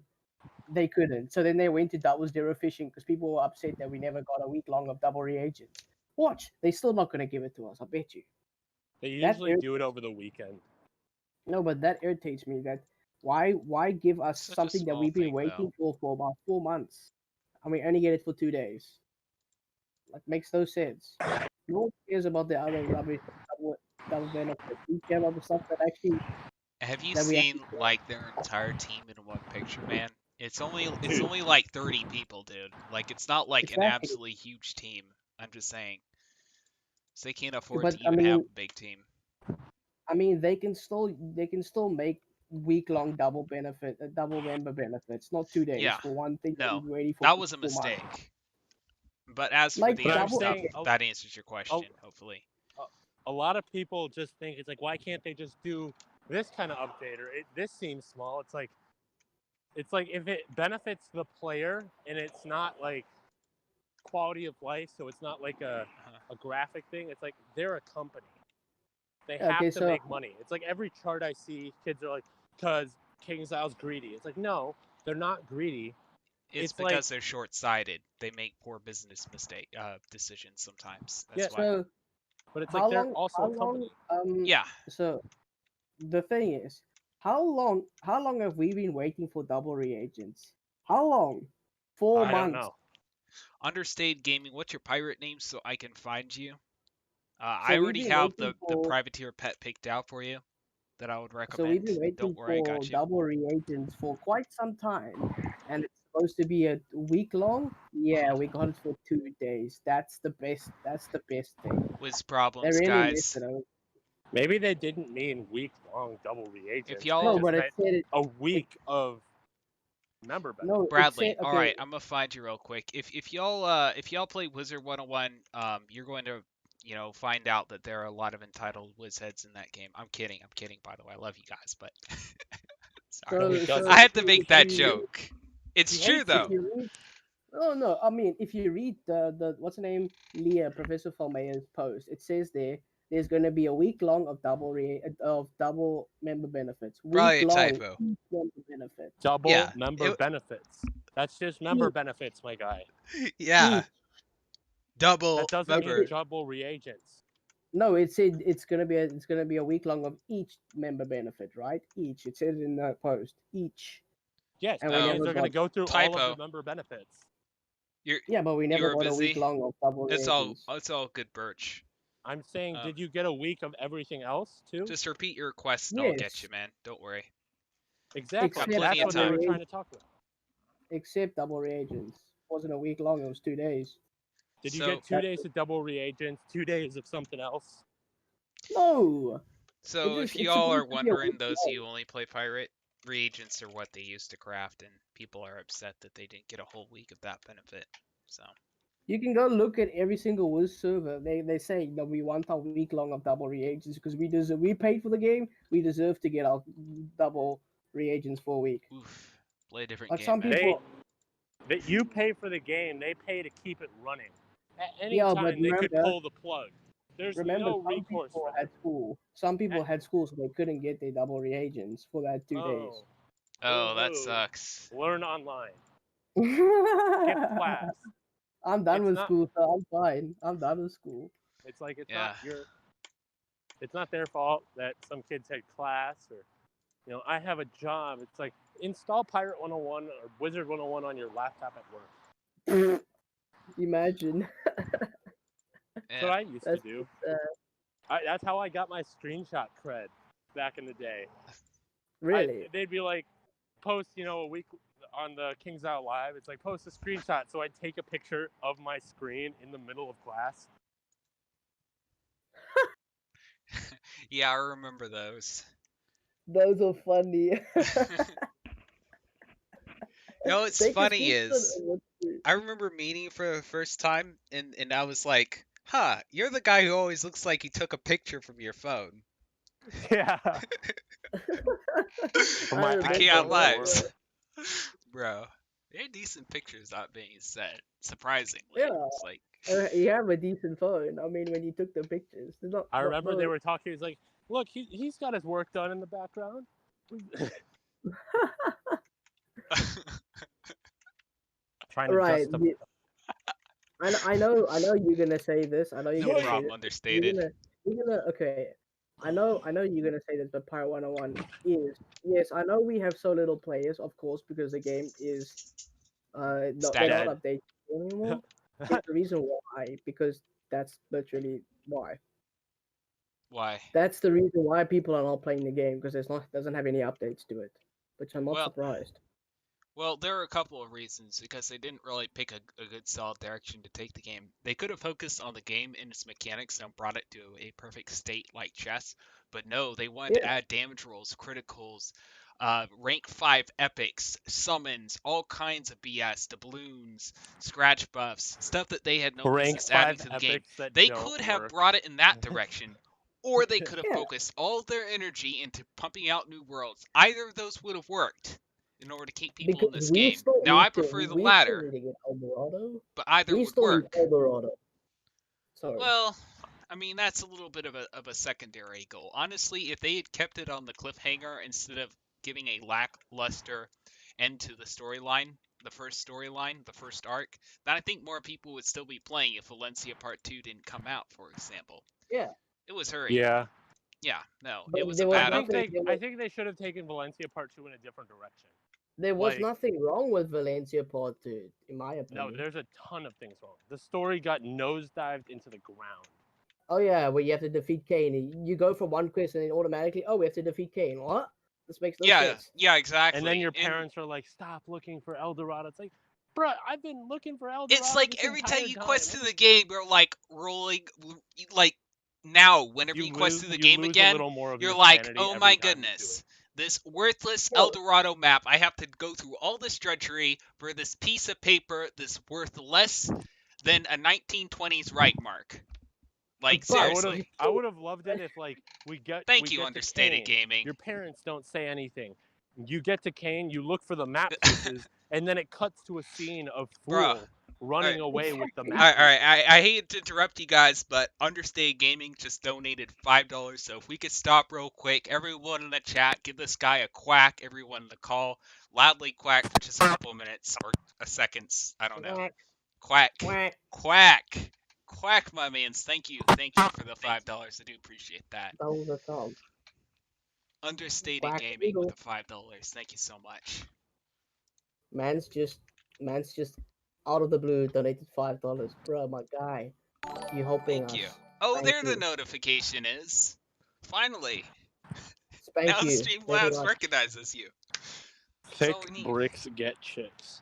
They couldn't. So then they went to double zero fishing because people were upset that we never got a week long of double reagents. Watch, they're still not gonna give it to us. I bet you. They That usually do it over the weekend. No, but that irritates me. That why give us Such a something that small we've been thing, waiting though. for about 4 months, and we only get it for 2 days? Like, makes no sense. No one cares about the other rubbish double benefits. We care about the stuff that actually Have you that we seen actually. like their entire team in one picture, man? It's Dude. only like 30 people, dude. Like, it's not like an Exactly. absolutely huge team. I'm just saying. So they can't afford But to even have a big team. I mean, they can still make week long double member benefits, not 2 days Yeah. for one thing that No, we've been waiting for that was a 4 months. mistake. But as for Like the But other I'm double. stuff, saying that answers your question, hopefully. a lot of people just think it's like, why can't they just do this kind of update? Or this seems small. It's like if it benefits the player and it's not like quality of life, so it's not like a graphic thing. It's like they're a company. They have Okay, to so make money. It's like every chart I see, kids are like, because King Xiao's greedy. It's like, no, they're not greedy. It's like, because they're short-sighted. They make poor business decisions sometimes. That's Yeah, why. so but it's how like they're long? also How a company. long? Yeah. So the thing is, how long? How long have we been waiting for double reagents? How long? 4 I don't months. know. Understated Gaming, what's your pirate name so I can find you? So I we've already been have waiting the for. privateer pet picked out for you that I would So we've recommend. been waiting Don't worry, I for got you. double reagents for quite some time, and it's supposed to be a week long. Yeah, we got it for 2 days. That's the best. That's the best thing. Wiz They problems, really guys. messed it up. Maybe they didn't mean week-long double reagents. If They y'all, No, just but it meant said it. a week of member benefits. No, it Bradley. said All okay. right, I'm gonna find you real quick. If y'all play Wizard 101, you're going to find out that there are a lot of entitled whiz heads in that game. I'm kidding. By the way, I love you guys, but sorry, So I had to make if that you joke. It's He true hates though. if you read. Oh no, I mean if you read the what's her name, Leah, Professor Falmeye's post, it says there's going to be a week long of double member benefits. Probably Week a long typo. each member benefit. Double Yeah. member benefits. That's just member benefits, my guy. Yeah. Each. Double That doesn't mean member. double reagents. No, it said it's gonna be a week long of each member benefit, right? Each. It says in the post. Each. Yes, And that we means never they're going to got. go through all of Typo. the member benefits. Yeah, but we You never were got a week busy. long of double It's reagents. all good, Birch. I'm saying, did you get a week of everything else too? Just repeat your request and I'll get Yes. you, man. Don't worry. Exactly. Except plenty That's of what we were time. trying to talk about. Except double reagents. It wasn't a week long. It was 2 days. Did you So, get 2 days of double reagents, 2 days of something else? No. so if It's y'all are supposed to be a wondering, week those long. of you who only play pirate, reagents are what they use to craft, and people are upset that they didn't get a whole week of that benefit. So You can go look at every single Wiz server. They say that we want a week long of double reagents because we paid for the game. We deserve to get our double reagents for a week. oof, play a different Like game, some man. people. That you pay for the game, they pay to keep it running. At any Yeah, time, but they could remember, pull the plug. There's no some recourse people for had them. school. Some people had school, so they couldn't get their double reagents for that 2 days. Oh, that Woohoo. sucks. Learn online. Skip class. I'm done It's with not- school, so I'm fine. I'm done with school. It's like it's Yeah. not your. It's not their fault that some kids had class or, you know, I have a job. It's like install Pirate 101 or Wizard 101 on your laptop at work. Imagine. That's what I used to That's do. uh, That's how I got my screenshot cred back in the day. really. They'd be like, post, you know, a week on the Kings Out Live. It's like, post a screenshot. So I'd take a picture of my screen in the middle of class. Yeah, I remember those. Those are funny. You know what's Take a funny screenshot is, of what's the- I remember meeting for the first time, and I was like, huh, you're the guy who always looks like you took a picture from your phone. Yeah. I my The remember Key iPhone Out that. Lives. Bro, they're decent pictures not being said, surprisingly. Yeah. It's like, You have a decent phone. I mean, when you took the pictures, they're not. I not- remember no- they were talking. He's like, look, he's got his work done in the background. Trying to Right. justify. I know you're gonna say this. I know you're no gonna say problem, this. understated. You're gonna okay. I know you're gonna say this, but Pirate 101 is yes. I know we have so little players, of course, because the game is they're Static. not updated anymore. It's the reason why, because that's literally why. Why? That's the reason why people are not playing the game because doesn't have any updates to it, which I'm not Well, surprised. Well, there are a couple of reasons because they didn't really pick a good solid direction to take the game. They could have focused on the game and its mechanics and brought it to a perfect state like chess, but no, they wanted to Yeah. add damage rolls, criticals, rank 5 epics, summons, all kinds of BS, doubloons, scratch buffs, stuff that they had no Rank business adding 5 to the game. epics that They don't could have work. brought it in that direction. Or they could have Yeah. focused all their energy into pumping out new worlds. Either of those would have worked in order to keep people in this game. Now, I prefer the latter, We still need to get Eldorado. but either We would still work. need Eldorado. Sorry. Well, I mean, that's a little bit of a secondary goal. Honestly, if they had kept it on the cliffhanger instead of giving a lackluster end to the storyline, the first arc, then I think more people would still be playing if Valencia Part 2 didn't come out, for example. Yeah. It was hurried. Yeah. Yeah, no, But it was there a was bad nothing- update. I think they should have taken Valencia Part 2 in a different direction. There was like- nothing wrong with Valencia Part 2, in my No, opinion. there's a ton of things wrong. The story got nosedived into the ground. Oh yeah, where you have to defeat Kane. You go from one quest and then automatically, we have to defeat Kane. What? This makes no sense. Yeah, exactly. And then your parents are like, stop looking for Eldorado. It's like, bruh, I've been looking for Eldorado. It's like this every time entire you quest time. through the game, you're like rolling, like now, whenever you quest through the game lose again, a little more of you're your like, sanity oh every my time you do goodness, it. this worthless Well- Eldorado map, I have to go through all this drudgery for this piece of paper that's worth less than a 1920s right mark. Like, But- seriously. I would have loved it if like we get. Thank we you, get to Understated Kane. Gaming. Your parents don't say anything. You get to Kane, you look for the map pieces, and then it cuts to a scene of Fool Bruh. running Alright. away with the map. Alright, I hate to interrupt you guys, but Understated Gaming just donated $5, so if we could stop real quick, everyone in the chat, give this guy a quack, everyone in the call, loudly quack for just a couple minutes, or a seconds, I don't know. Quack, Quack. quack. Quack, my mans. Thank you for the $5. I do appreciate that. That was a song. Understated Quack Gaming Eagle. with the $5. Thank you so much. Man's just out of the blue donated $5. Bro, my guy. You helping Thank us. you. Oh, Thank there the you. notification is. Finally. Spank Now you. Streamlabs Very recognizes you. Thick all we need. bricks get chips.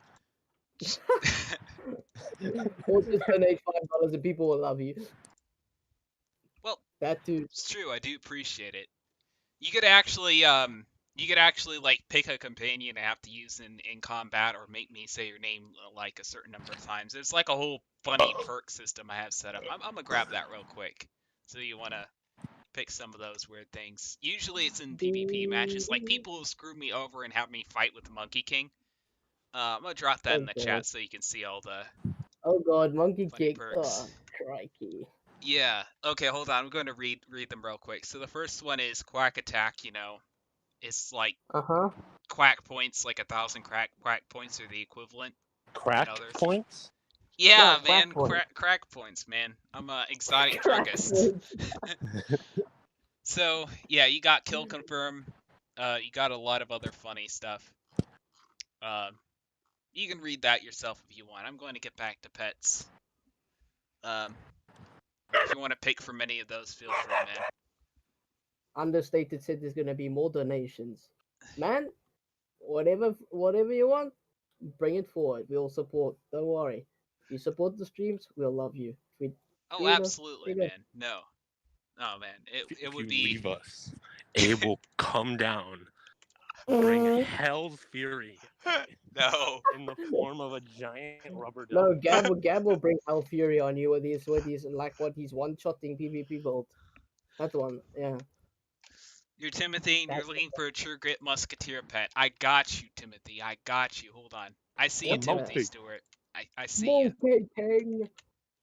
Or just donate $5 and people will love you. Well, That too. it's true. I do appreciate it. You could actually like pick a companion I have to use in combat, or make me say your name like a certain number of times. It's like a whole funny perk system I have set up. I'm gonna grab that real quick. So you wanna pick some of those weird things. Usually it's in PvP matches. Like people who screw me over and have me fight with the Monkey King. I'm gonna drop that in the Okay. chat so you can see all the Oh god, Monkey funny Kick. perks. Oh, crikey. Yeah. Okay, hold on. I'm going to read them real quick. So the first one is Quack Attack. You know, it's like Uh-huh. quack points, like 1,000 quack points are the equivalent. Crack others. points? Yeah, quack man, points. crack points, man. I'm a exotic Crack druggist. points. So yeah, you got kill confirm. You got a lot of other funny stuff. You can read that yourself if you want. I'm going to get back to pets. If you want to pick from any of those, feel free, man. Understated said there's gonna be more donations. Man, whatever you want, bring it forward. We'll support. Don't worry. If you support the streams, we'll love you. If we, Oh, you know, absolutely, you know, man. No. Oh, man. It If would you be... leave us, A will come down, bring hell's fury No. in the form of a giant rubber duck. No, Gab will bring Hell Fury on you with his like what he's one-shotting PvP build. That one, yeah. You're Timothy, and you're That's looking for a true grit musketeer pet. I got you, Timothy. I got you. Hold on. I see you, What the- Timothy Stewart. I see you. Monkey.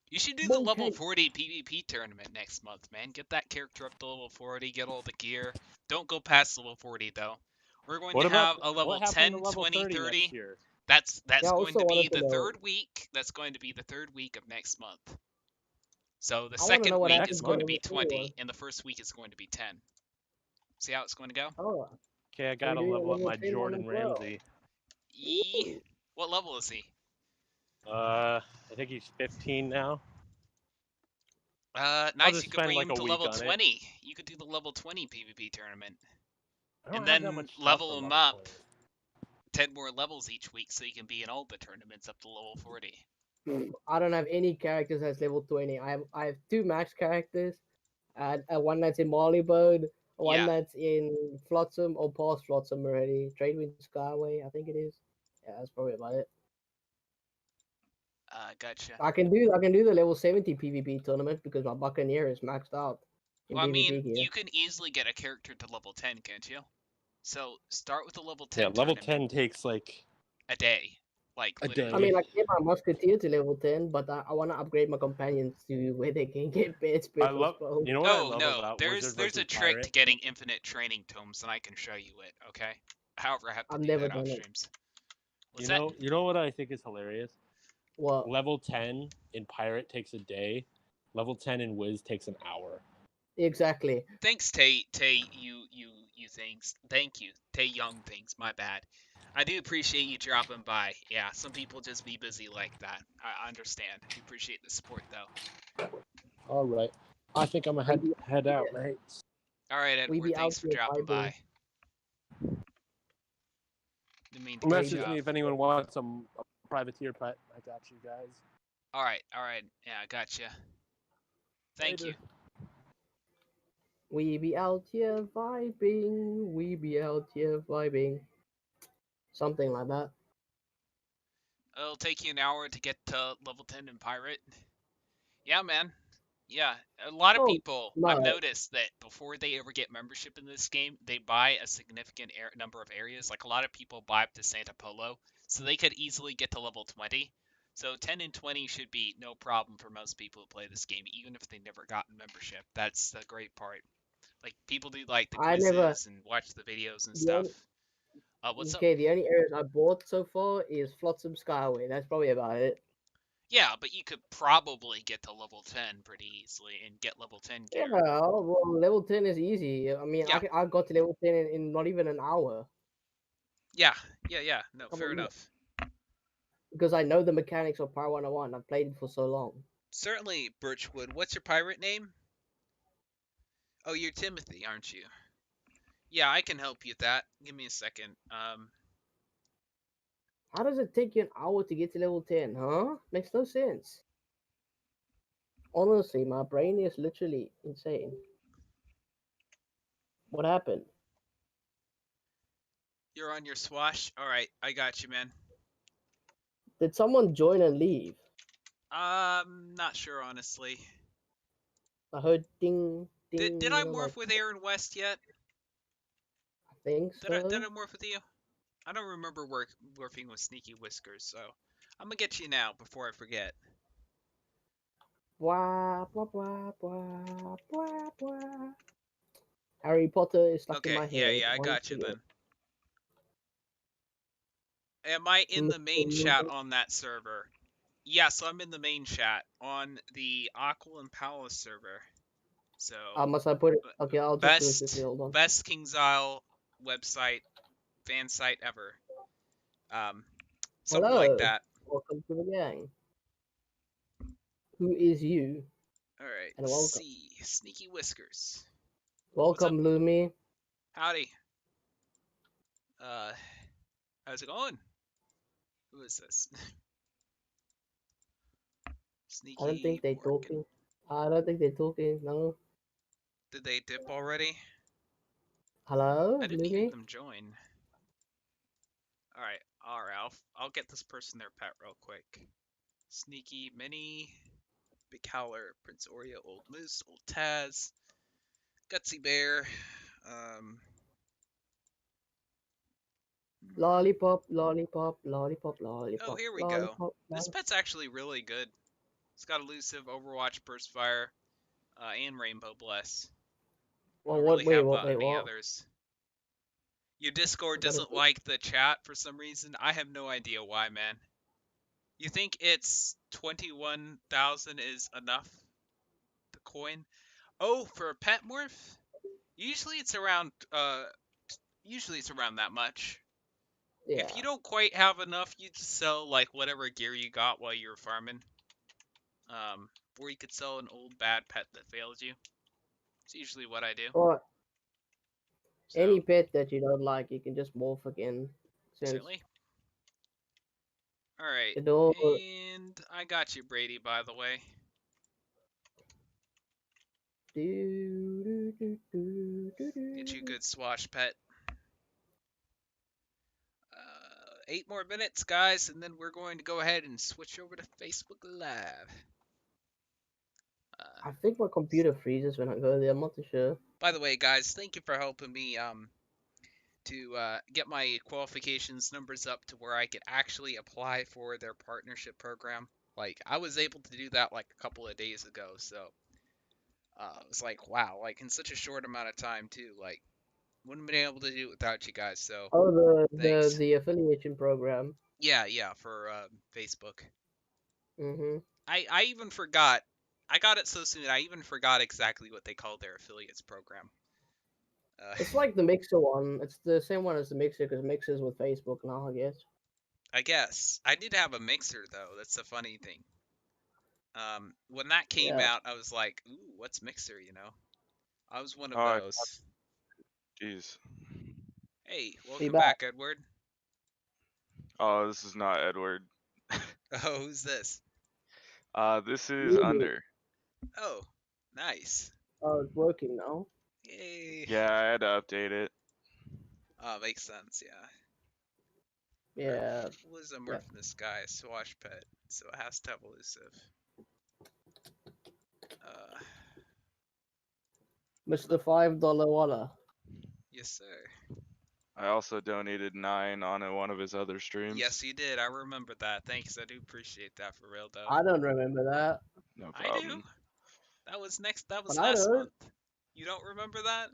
You should do the level Monkey. 40 PvP tournament next month, man. Get that character up to level 40, get all the gear. Don't go past level 40, though. We're going What to about have a level what happened 10, to level 20, 30 30. next year? That's Yeah, I going also to be wanted to the know. third week. That's going to be the third week of next month. So the I wanna know second what week happens is to going to level be 41. 20, and the first week is going to be 10. See how it's going to go? Oh, Okay, I we gotta doing a level up level my 10 one Jordan as well? Ramsey. Yee. What level is he? I think he's 15 now. Nice. just You could spend, bring like, him a to week level on it. 20. You could do the level 20 PvP tournament. I don't And have that then much stuff level for him level up 20. 10 more levels each week so you can be in all the tournaments up to level 40. I don't have any characters that's level 20. I have two max characters, and one that's in Mollyboat, one Yeah. that's in Flotsam or past Flotsam already. Tradewind Skyway, I think it is. Yeah, that's probably about it. Gotcha. I can do the level 70 PvP tournament because my buccaneer is maxed out in Well, I PvP mean, gear. you can easily get a character to level 10, can't you? So start with the level 10 Yeah, level tournament 10 takes like a day. Like, a literally. I mean, I can get my musketeer to level 10, but I want to upgrade my companions to where they can get beds, I love. spells. You know what I Oh, love no. about There's Wizard a versus trick Pirate? to getting infinite training tomes, and I can show you it, okay? However, I have to I've do never that off done it. streams. What's that? You know what I think is hilarious? Well, Level 10 in Pirate takes a day. Level 10 in Wiz takes an hour. exactly. Thanks, Tay, you things. Thank you, Tay Young things. My bad. I do appreciate you dropping by. Yeah, some people just be busy like that. I understand. I appreciate the support, though. All right. I think I'm gonna head out, mate. All right, We Edward. be out Thanks for here dropping vibing. by. Didn't mean to cut Message you me off. if anyone wants a privateer pet. I got you guys. All right. Yeah, I gotcha. Thank you. Later. We be out here vibing. We be out here vibing. Something like that. It'll take you an hour to get to level 10 in Pirate. Yeah, man. Yeah, a lot of Oh, people, no. I've noticed that before they ever get membership in this game, they buy a significant number of areas. Like, a lot of people buy up to Santa Polo, so they could easily get to level 20. So 10 and 20 should be no problem for most people who play this game, even if they never gotten membership. That's the great part. Like, people do like the I quizzes never- and watch the videos and The stuff. only- What's up? Okay, the only areas I bought so far is Flotsam Skyway. That's probably about it. Yeah, but you could probably get to level 10 pretty easily and get level 10 gear. Yeah, well, level 10 is easy. I mean, Yeah. I got to level 10 in not even an hour. Yeah. No, Come fair on, look. enough. Because I know the mechanics of Pirate 101. I've played it for so long. Certainly, Birchwood. What's your pirate name? Oh, you're Timothy, aren't you? Yeah, I can help you with that. Give me a second. How does it take you an hour to get to level 10, huh? Makes no sense. Honestly, my brain is literally insane. What happened? You're on your swash? Alright, I got you, man. Did someone join and leave? Not sure, honestly. I heard ding, ding. Did I I'm morph like, with Aaron West yet? I think so. Did I morph with you? I don't remember morphing with Sneaky Whiskers, so I'm gonna get you now before I forget. Blah, blah, blah, blah, blah, blah. Harry Potter is stuck in my Okay, head. yeah, I once got you again. then. Am I in the main Mr. chat Noob. on that server? Yeah, so I'm in the main chat on the Aquilian Palace server. So Must I put it? b- Okay, I'll just do it quickly. Hold on. best King's Isle website fan site ever. Something like Hello. that. Welcome to the gang. Who is you? All right. And Let's welcome. see. Sneaky Whiskers. Welcome, Lumi. Howdy. How's it going? Who is this? Sneaky I don't think they Morgan. talking. I don't think they're talking. No. Did they dip already? Hello, I didn't hear Lumi. them join. Alright, I'll get this person their pet real quick. Sneaky Mini, Big Howler, Prince Oreo, Old Moose, Old Taz, Gutsy Bear, Lollipop, lollipop, lollipop, lollipop. oh, here we go. Lollipop, This lollipop. pet's actually really good. It's got Elusive, Overwatch, Burst Fire, and Rainbow Bless. Well, Don't what? really Wait, have what? Wait, any what? others. Your Discord I gotta doesn't like the chat for some reason. I have no idea why, man. You think it's 21,000 is enough to coin? Oh, for a pet morph? Usually it's around that much. Yeah. If you don't quite have enough, you just sell like whatever gear you got while you were farming. Or you could sell an old bad pet that failed you. It's usually what I do. Or So, any pet that you don't like, you can just morph again. Since certainly. Alright. the door. And I got you, Brady, by the way. Get you a good swash pet. 8 more minutes, guys, and then we're going to go ahead and switch over to Facebook Live. I think my computer freezes when I go there. I'm not too sure. By the way, guys, thank you for helping me to get my qualifications numbers up to where I could actually apply for their partnership program. Like, I was able to do that like a couple of days ago, so it was like, wow, like in such a short amount of time too. Like, wouldn't have been able to do it without you guys. So Oh, thanks. the affiliation program. Yeah, for Facebook. Mhm. I even forgot. I got it so soon. I even forgot exactly what they called their affiliates program. It's like the Mixer one. It's the same one as the Mixer because Mixer's with Facebook now, I guess. I guess I did have a mixer though. That's the funny thing. When that came Yeah. out, I was like, "Ooh, what's mixer?" You know, I was one of Oh, those. jeez. Hey, Be welcome back. back, Edward. Oh, this is not Edward. Oh, who's this? This is Really? Under. Oh, nice. Oh, it's working now. Yay. Yeah, I had to update it. Oh, makes sense. Yeah. Yeah. What is a Yeah. morph in this guy? A swash pet, so it has to have elusive. Mr. $5 Walla. Yes, sir. I also donated 9 on one of his other streams. Yes, you did. I remember that. Thanks. I do appreciate that for real, though. I don't remember that. No I problem. do. That was last I don't. month. You don't remember that?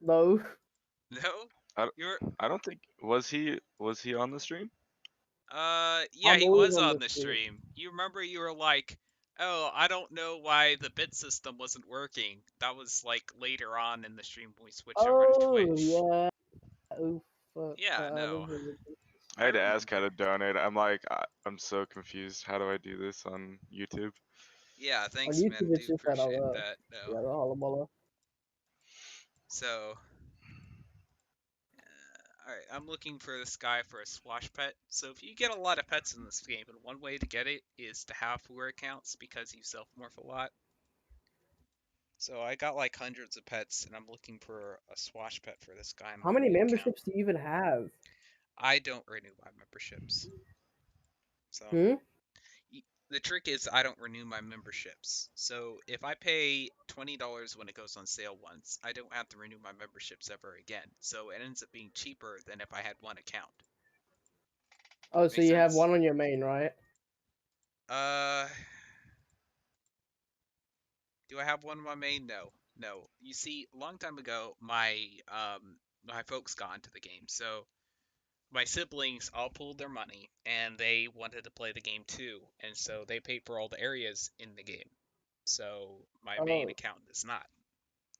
No. No? I don't think was he on the stream? Yeah, I'm he always was on on the the stream. stream. You remember you were like, "Oh, I don't know why the bit system wasn't working." That was like later on in the stream when we switched over to Oh, Twitch. yeah. Oof. Yeah, no. I had to remember ask how to donate. I'm like, I'm so confused. How do I do this on YouTube? Yeah, On thanks, man. YouTube, Do it's just that appreciate other. that. No. Yeah, Holla. So, alright, I'm looking for this guy for a swash pet. So if you get a lot of pets in this game, and one way to get it is to have 4 accounts because you self-morph a lot. So I got like hundreds of pets, and I'm looking for a swash pet for this guy. How many memberships do you even have? I don't renew my memberships. So the trick is I don't renew my memberships. So if I pay $20 when it goes on sale once, I don't have to renew my memberships ever again. So it ends up being cheaper than if I had one account. Oh, so Make you have sense? one on your main, right? Do I have one on my main? No. You see, a long time ago, my folks got into the game, so my siblings all pooled their money, and they wanted to play the game too, and so they paid for all the areas in the game. so my main Oh, account does not.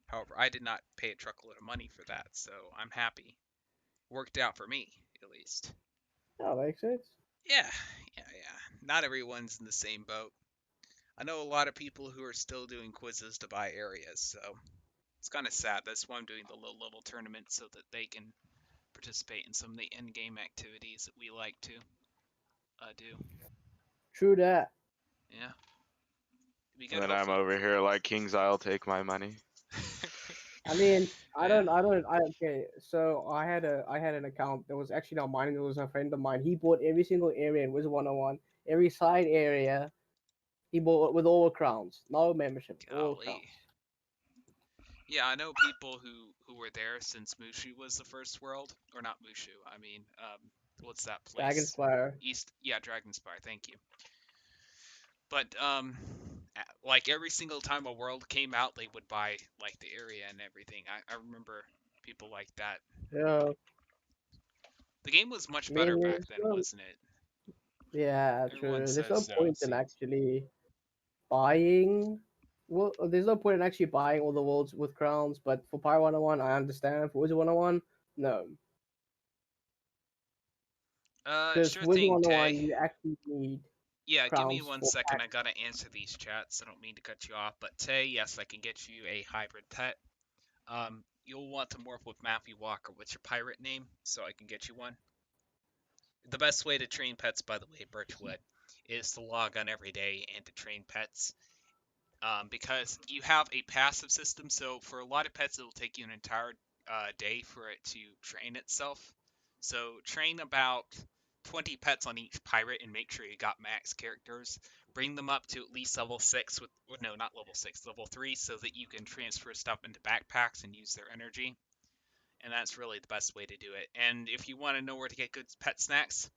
However, I did not pay a truckload of money for that, so I'm happy. Worked out for me, at least. that makes sense. Yeah. Not everyone's in the same boat. I know a lot of people who are still doing quizzes to buy areas, so it's kind of sad. That's why I'm doing the low-level tournament so that they can participate in some of the end-game activities that we like to do. True that. Yeah. Be And good. then I'm Hopefully. over here like King's Isle, take my money. I mean, Yeah. okay. So I had an account that was actually not mine. It was a friend of mine. He bought every single area in Wizard 101, every side area. He bought with all the crowns, no membership, all the Golly. crowns. Yeah, I know people who were there since Mushu was the first world, or not Mushu. I mean, what's that place? Dragonspire. Dragonspire. Thank you. But like every single time a world came out, they would buy like the area and everything. I remember people like that. Yeah, The game was much I better mean, back then, wasn't it? yeah, Everyone true. There's says no so, point it in seems. actually buying. Well, there's no point in actually buying all the worlds with crowns. But for Pyro 101, I understand. For Wizard 101, no, because Sure for Wizard thing, 101, Tay. you actually need Yeah, give me crowns one for second. I packs. gotta answer these chats. I don't mean to cut you off, but Tay, yes, I can get you a hybrid pet. You'll want to morph with Matthew Walker. What's your pirate name? So I can get you one. The best way to train pets, by the way, Birchwood, is to log on every day and to train pets. Because you have a passive system, so for a lot of pets, it'll take you an entire day for it to train itself. So train about 20 pets on each pirate and make sure you got max characters. Bring them up to at least level 6 with, well, no, not level 6, level 3, so that you can transfer stuff into backpacks and use their energy. And that's really the best way to do it. And if you want to know where to get good pet snacks,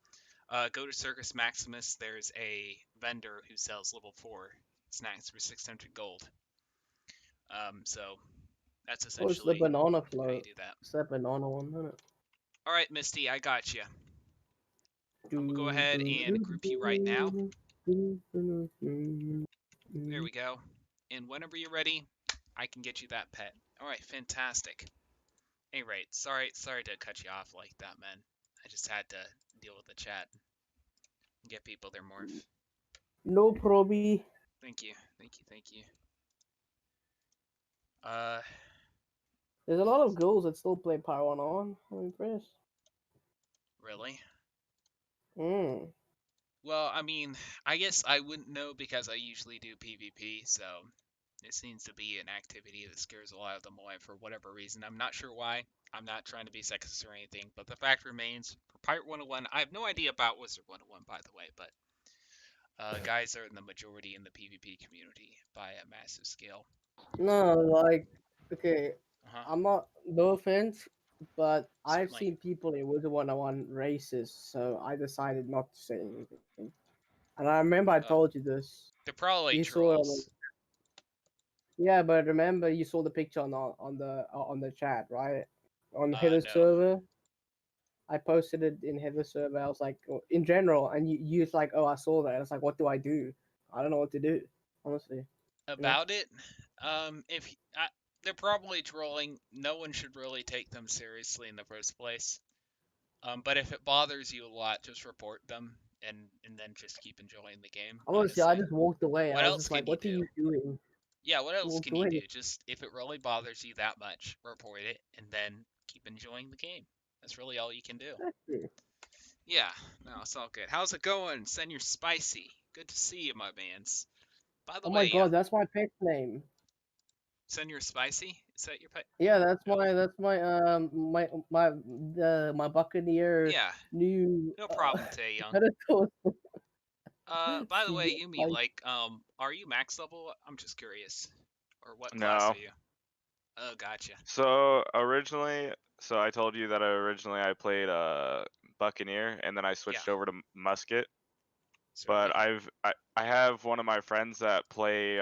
go to Circus Maximus. There's a vendor who sells level 4 snacks for 600 gold. So that's Oh, it's the essentially banana how you float. do that. It's that banana one, isn't it? All right, Misty, I got you. I'm gonna go Do, ahead do, and do, group you right now. do. There we go. And whenever you're ready, I can get you that pet. All right, fantastic. Hey, right. Sorry to cut you off like that, man. I just had to deal with the chat and get people their morph. No proby. Thank you. There's a lot of girls that still play Pyro 101. I'm impressed. Really? Mm. Well, I mean, I guess I wouldn't know because I usually do PvP, so it seems to be an activity that scares a lot of them away for whatever reason. I'm not sure why. I'm not trying to be sexist or anything, but the fact remains, for Pirate 101, I have no idea about Wizard 101, by the way, but guys are in the majority in the PvP community by a massive scale. No, like, okay, Uh-huh. I'm not, no offense, but I've Certainly. seen people in Wizard 101 races, so I decided not to say anything. And I remember I told you this. They're probably You saw it on the, trolls. yeah, but remember you saw the picture on the chat, right? On Heather No. server. I posted it in Heather server. I was like, in general, and you was like, oh, I saw that. I was like, what do? I don't know what to do, honestly. About it, if they're probably trolling, no one should really take them seriously in the first place. But if it bothers you a lot, just report them and then just keep enjoying the game. Honestly, I Honestly, just walked away. what I was else just can like, you what are do? you doing? Yeah, what else Walked can you away. do? Just if it really bothers you that much, report it and then keep enjoying the game. That's really all you can do. Exactly. Yeah, no, it's all good. How's it going? Senor Spicy. Good to see you, my mans. By the Oh my way, god, that's my pet name. Senor Spicy? Is that your pet? Yeah, that's No. my buccaneer Yeah, new no problem, Tae Young. predator. By the way, Senior Yumi, spice. like, are you max level? I'm just curious. Or what class No. are you? Oh, gotcha. So originally, so I told you that I played buccaneer, and then I switched over to musket. Certainly. But I have one of my friends that play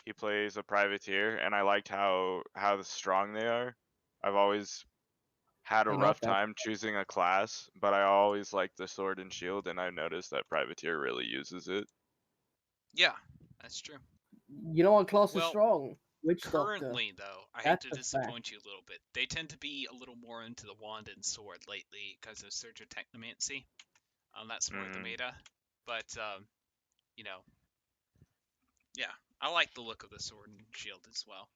he plays a privateer, and I liked how strong they are. I've always had a They're rough not that. time choosing a class, but I always liked the sword and shield, and I noticed that privateer really uses it. Yeah. That's true. You know what class is Well, strong? Witchdoctor. Currently, though, I hate That's to a fact. disappoint you a little bit. They tend to be a little more into the wand and sword lately because of Surge of Technomancy. That's more the meta. But you know, yeah, I like the look of the sword and shield as well.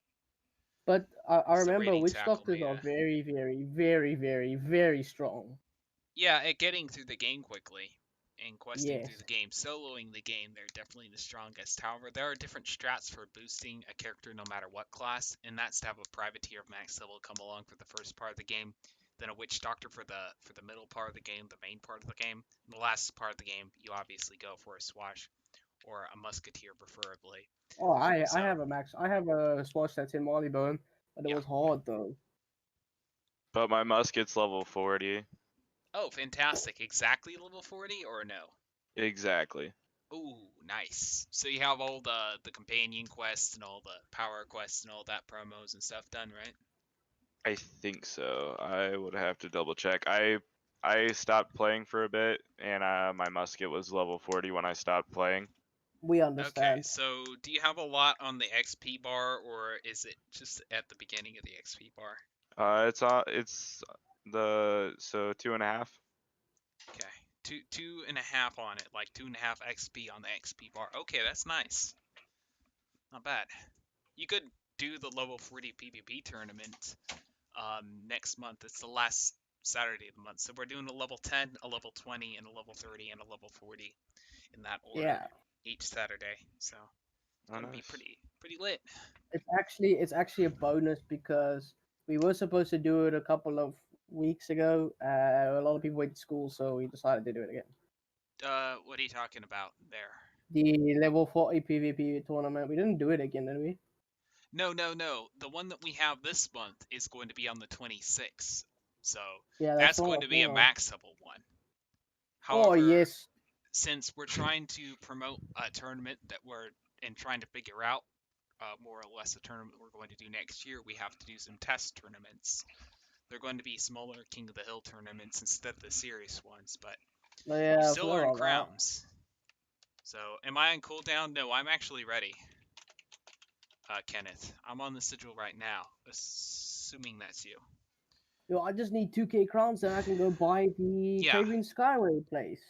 But I It's the remember raiding tackle Witchdoctors are meta. very, very, very, very, very strong. Yeah, at getting through the game quickly and questing Yes. through the game, soloing the game, they're definitely the strongest. However, there are different strats for boosting a character no matter what class, and that's to have a privateer of max level come along for the first part of the game, then a witch doctor for the middle part of the game, the main part of the game. And the last part of the game, you obviously go for a swash or a musketeer preferably. Oh, I So- have a swash that's in Marleybone, but it Yeah. was hard though. But my musket's level 40. Oh, fantastic. Exactly level 40 or no? Exactly. Ooh, nice. So you have all the companion quests and all the power quests and all that promos and stuff done, right? I think so. I would have to double check. I stopped playing for a bit, and my musket was level 40 when I stopped playing. We Okay, understand. so do you have a lot on the XP bar, or is it just at the beginning of the XP bar? It's the 2.5. Okay, two and a half on it, like 2.5 XP on the XP bar. Okay, that's nice. Not bad. You could do the level 40 PvP tournament next month. It's the last Saturday of the month. So we're doing a level 10, a level 20, and a level 30, and a level 40 in that order Yeah. each Saturday. So it's Oh, gonna be nice. pretty lit. It's actually a bonus because we were supposed to do it a couple of weeks ago. A lot of people went to school, so we decided to do it again. What are you talking about there? The level 40 PvP tournament. We didn't do it again, did we? No. The one that we have this month is going to be on the 26th. So Yeah, that's the one going I to be a thought of. max level one. Oh However, yes. since we're trying to promote a tournament that we're and trying to figure out more or less a tournament we're going to do next year, we have to do some test tournaments. They're going to be smaller King of the Hill tournaments instead of the serious ones, but Yeah, you I still forgot earn about that. crowns. So, am I on cooldown? No, I'm actually ready. Kenneth, I'm on the sigil right now, assuming that's you. Yo, I just need 2k crowns, and I can go buy the Yeah. Caribbean Skyway place.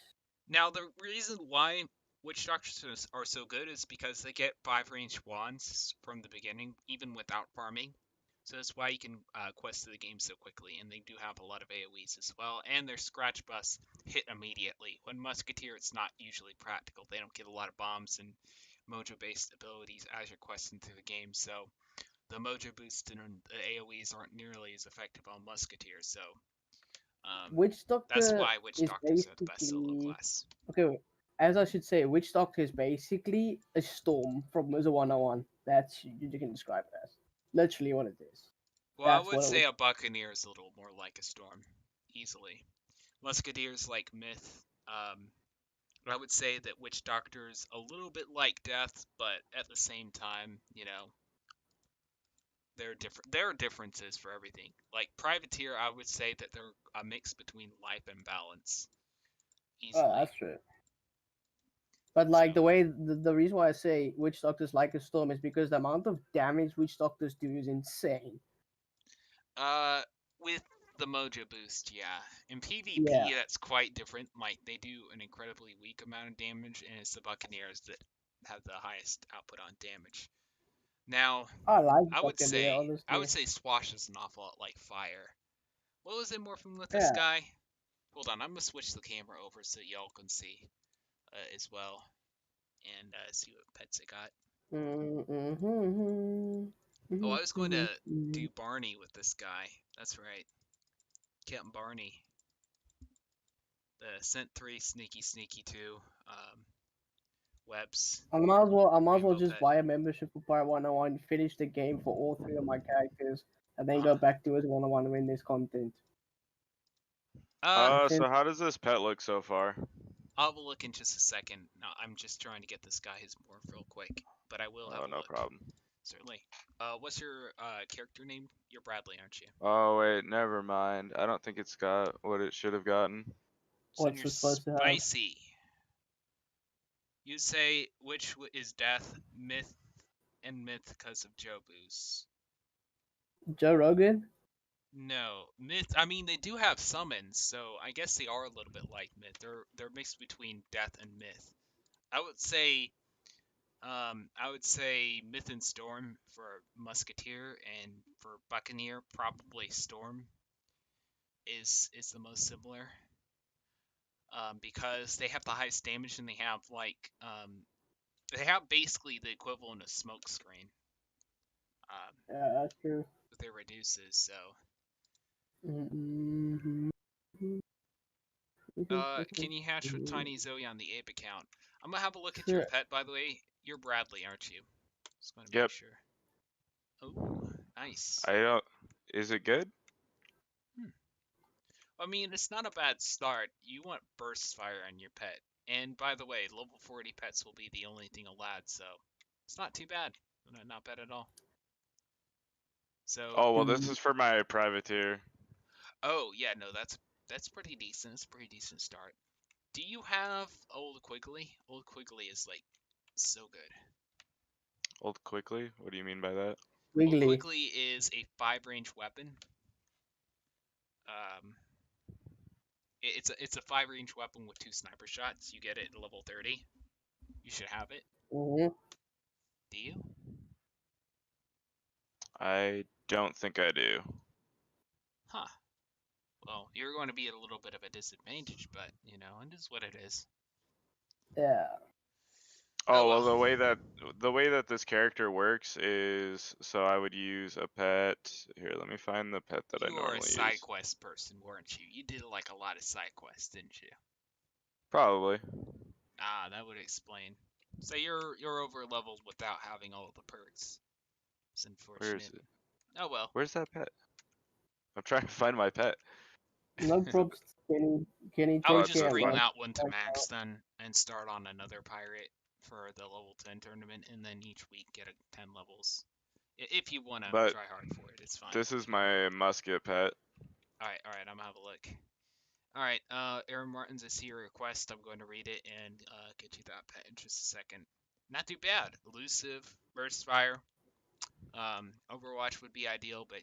Now, the reason why witch doctors are so good is because they get 5-range wands from the beginning, even without farming. So that's why you can quest through the game so quickly, and they do have a lot of AoEs as well, and their scratch buffs hit immediately. When Musketeer, it's not usually practical. They don't get a lot of bombs and mojo-based abilities as you're questing through the game, so the mojo boost and the AoEs aren't nearly as effective on Musketeer, so Witchdoctor that's why Witch is Doctors are the best solo basically class. okay. As I should say, Witchdoctor is basically a storm from Wizard 101. That's you can describe it as literally what it is. Well, I That's would what it say was. a Buccaneer is a little more like a Storm, easily. Musketeer's like Myth. I would say that Witch Doctor's a little bit like Death, but at the same time, you know, they're different. There are differences for everything. Like Privateer, I would say that they're a mix between Life and Balance, easily. Oh, that's true. But like So- the way the reason why I say Witch Doctors like a storm is because the amount of damage Witch Doctors do is insane. With the Mojo boost, yeah. In PvP, Yeah. that's quite different. Like they do an incredibly weak amount of damage, and it's the Buccaneers that have the highest output on damage. Now, I like I would Buccaneer, honestly. say Swash is an awful lot like Fire. What was it morphing with this Yeah. guy? Hold on, I'm gonna switch the camera over so y'all can see as well, and see what pets it got. Oh, I was going to do Barney with this guy. That's right, Captain Barney. The Scent 3, Sneaky 2, Webs. I might as well Rainbow just Pet. buy a membership for Pirate 101, finish the game for all 3 of my characters, and then Uh-huh. go back to it 101 and win this content. So since- how does this pet look so far? I'll look in just a second. No, I'm just trying to get this guy his morph real quick, but I will have Oh, a no look. problem. Certainly. What's your character name? You're Bradley, aren't you? Oh wait, never mind. I don't think it's got what it should have gotten. So What's you're it supposed to have? spicy. You say which is death, myth, and myth because of Jobu's. Joe Rogan? No, myth. I mean, they do have summons, so I guess they are a little bit like myth. They're mixed between death and myth. I would say, myth and storm for musketeer, and for buccaneer, probably storm is the most similar. Because they have the highest damage and they have basically the equivalent of smoke screen. Yeah, that's true. With their reduces, so. Mm-hmm. Can you hatch with Tiny Zoe on the Ape account? I'm gonna have a look at Sure. your pet, by the way. You're Bradley, aren't you? Just want to Yep. make sure. Oh, nice. I don't. Is it good? I mean, it's not a bad start. You want burst fire on your pet. And by the way, level 40 pets will be the only thing allowed, so it's not too bad. Not bad at all. So. Oh well, this is for my privateer. Oh yeah, no, that's pretty decent. It's a pretty decent start. Do you have Old Quigley? Old Quigley is like so good. Old quickly. What do you mean by that? Old Wiggly. Quigley is a 5-range weapon. It's a 5-range weapon with 2 sniper shots. You get it at level 30. You should have it. Mm-hmm. Do you? I don't think I do. Huh. Well, you're going to be at a little bit of a disadvantage, but it is what it is. Yeah. Oh Oh, well, well. the way that this character works is so I would use a pet. Here, let me find the pet that I You were normally a side use. quest person, weren't you? You did like a lot of side quests, didn't you? Probably. Ah, that would explain. So you're over leveled without having all the perks. It's unfortunate. Where is it? Oh well. Where's that pet? I'm trying to find my pet. No props. Can he I would take just care That's of bring fine. one? that one to max then and start on another pirate for the level 10 tournament, and then each week get a 10 levels. If you want to But try hard for it, it's fine. this is my musket pet. Alright, I'm gonna have a look. Alright, Aaron Martins, I see your request. I'm going to read it and get you that pet in just a second. Not too bad. Elusive, burst fire. Overwatch would be ideal, but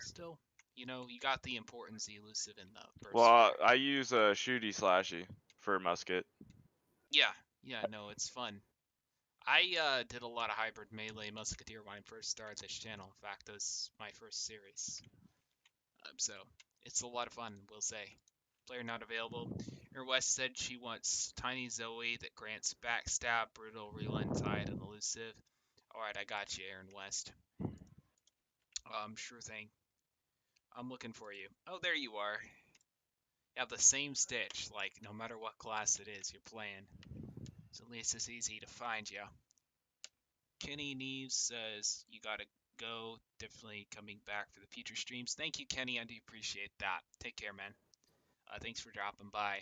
still, you got the importance, the elusive, and the burst Well, fire. I use a shooty slashy for musket. Yeah, no, it's fun. I did a lot of hybrid melee musketeer when I first started this channel. In fact, that was my first series. So it's a lot of fun, we'll say. Player not available. Aaron West said she wants Tiny Zoe that grants backstab, brutal, relent tide, and elusive. Alright, I got you, Aaron West. Sure thing. I'm looking for you. Oh, there you are. You have the same stitch, like, no matter what class it is you're playing. So at least it's easy to find you. Kenny Neves says, you gotta go. Definitely coming back for the future streams. Thank you, Kenny. I do appreciate that. Take care, man. Thanks for dropping by.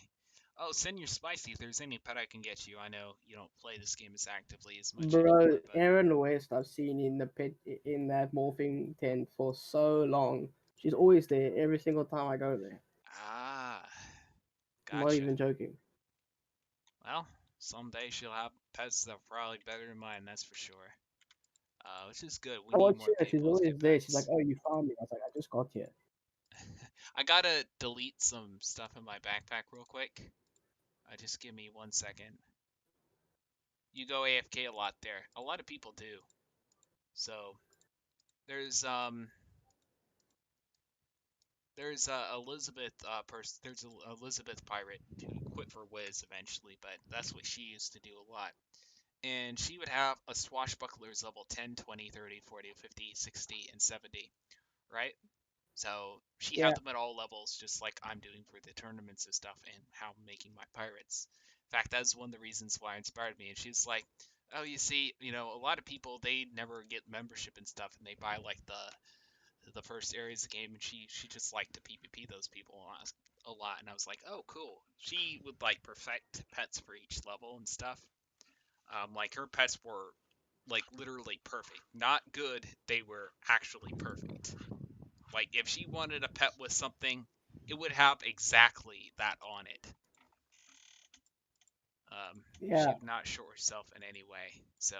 Oh, send your spicy if there's any pet I can get you. I know you don't play this game as actively as much Bro, anymore, but Aaron West, I've seen in the pit in that morphing tent for so long. She's always there every single time I go there. I'm not gotcha. even joking. Well, someday she'll have pets that are probably better than mine, that's for sure. Which is good. We I need watch more her. She's people with always good there. She's like, pets. "Oh, you found me." I was like, "I just got here." I gotta delete some stuff in my backpack real quick. Just give me 1 second. You go AFK a lot there. A lot of people do. So there's Elizabeth there's a Elizabeth pirate who quit for Wiz eventually, but that's what she used to do a lot. And she would have a swashbuckler's level 10, 20, 30, 40, 50, 60, and 70, right? So she Yeah. had them at all levels, just like I'm doing for the tournaments and stuff, and how I'm making my pirates. In fact, that's one of the reasons why it inspired me. And she's like, "Oh, you see, a lot of people they never get membership and stuff, and they buy like the first areas of the game, and she just liked to PvP those people a lot." And I was like, "Oh, cool." She would like perfect pets for each level and stuff. Like her pets were like literally perfect, not good. They were actually perfect. Like, if she wanted a pet with something, it would have exactly that on it. Yeah. She did not show herself in any way. So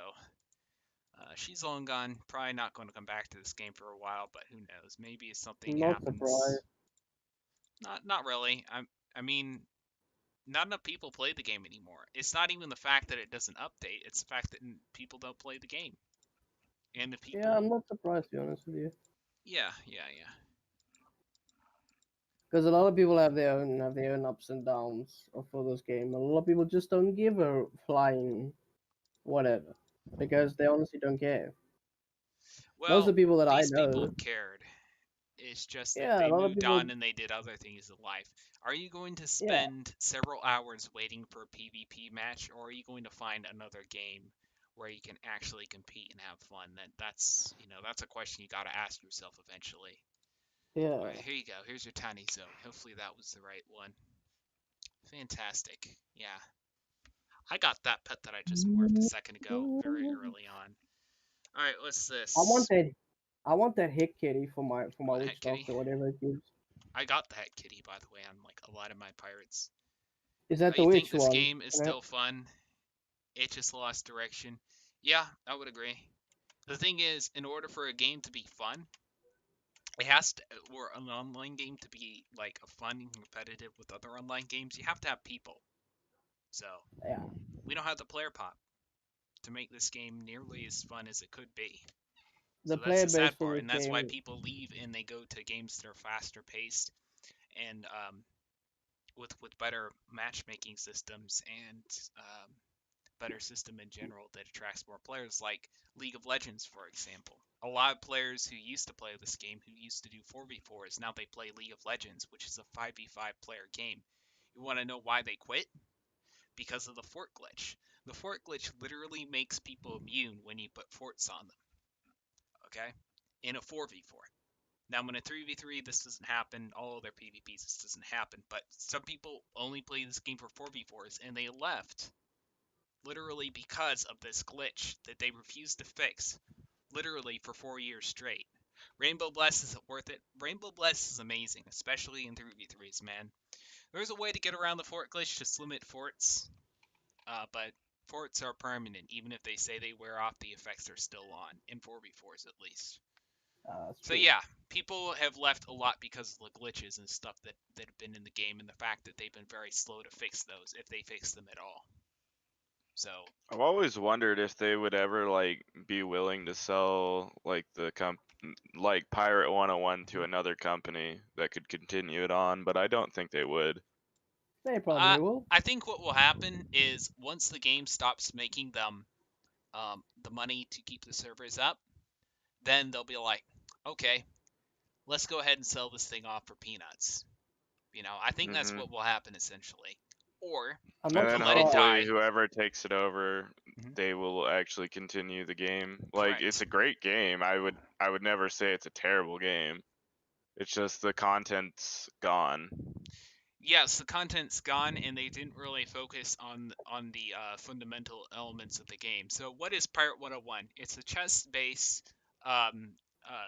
she's long gone. Probably not going to come back to this game for a while, but who knows? Maybe if something Not happens. surprised. Not really. I mean, not enough people play the game anymore. It's not even the fact that it doesn't update. It's the fact that people don't play the game. And the people. Yeah, I'm not surprised to be honest with you. Yeah. Because a lot of people have their own ups and downs for this game. A lot of people just don't give a flying whatever because they honestly don't care. Most Well, of the people that I these people know, cared. It's just that yeah, they a lot of moved people, on and they did other things in life. Are you going to yeah, spend several hours waiting for a PvP match, or are you going to find another game where you can actually compete and have fun? That's a question you got to ask yourself eventually. yeah. All right, here you go. Here's your tiny zone. Hopefully that was the right one. Fantastic. Yeah. I got that pet that I just morphed a second ago, very early on. All right, what's this? I want that hit kitty for my Want a het kitty? witchdoctor, whatever it gives. I got the het kitty, by the way, on like a lot of my pirates. Is that the You think witch this one? game is still fun? It just lost direction. Yeah, I would agree. The thing is, in order for a game to be fun, it has to, or an online game to be like fun and competitive with other online games, you have to have people. So Yeah. we don't have the player pop to make this game nearly as fun as it could be. The So that's player the base sad for part, this and that's why game. people leave and they go to games that are faster paced and with better matchmaking systems and better system in general that attracts more players, like League of Legends, for example. A lot of players who used to play this game, who used to do 4v4s, now they play League of Legends, which is a 5v5 player game. You want to know why they quit? Because of the fort glitch. The fort glitch literally makes people immune when you put forts on them. Okay? In a 4v4. Now, in a 3v3, this doesn't happen. All other PvPs, this doesn't happen. But some people only play this game for 4v4s, and they left literally because of this glitch that they refused to fix, literally for 4 years straight. Rainbow Blast isn't worth it. Rainbow Blast is amazing, especially in 3v3s, man. There's a way to get around the fort glitch, just limit forts, but forts are permanent, even if they say they wear off, the effects are still on, in 4v4s at least. So True. yeah, people have left a lot because of the glitches and stuff that have been in the game, and the fact that they've been very slow to fix those, if they fix them at all. So I've always wondered if they would ever like be willing to sell like like Pirate101 to another company that could continue it on, but I don't think they would. They probably will. I think what will happen is once the game stops making them the money to keep the servers up, then they'll be like, okay, let's go ahead and sell this thing off for peanuts. I think that's what will happen essentially. Or I'm And not then let it surprised. die. hopefully whoever takes it over, Mhm. they will actually continue the game. Like Correct. it's a great game. I would never say it's a terrible game. It's just the content's gone. Yes, the content's gone, and they didn't really focus on the fundamental elements of the game. So, what is Pirate 101? It's a chess-based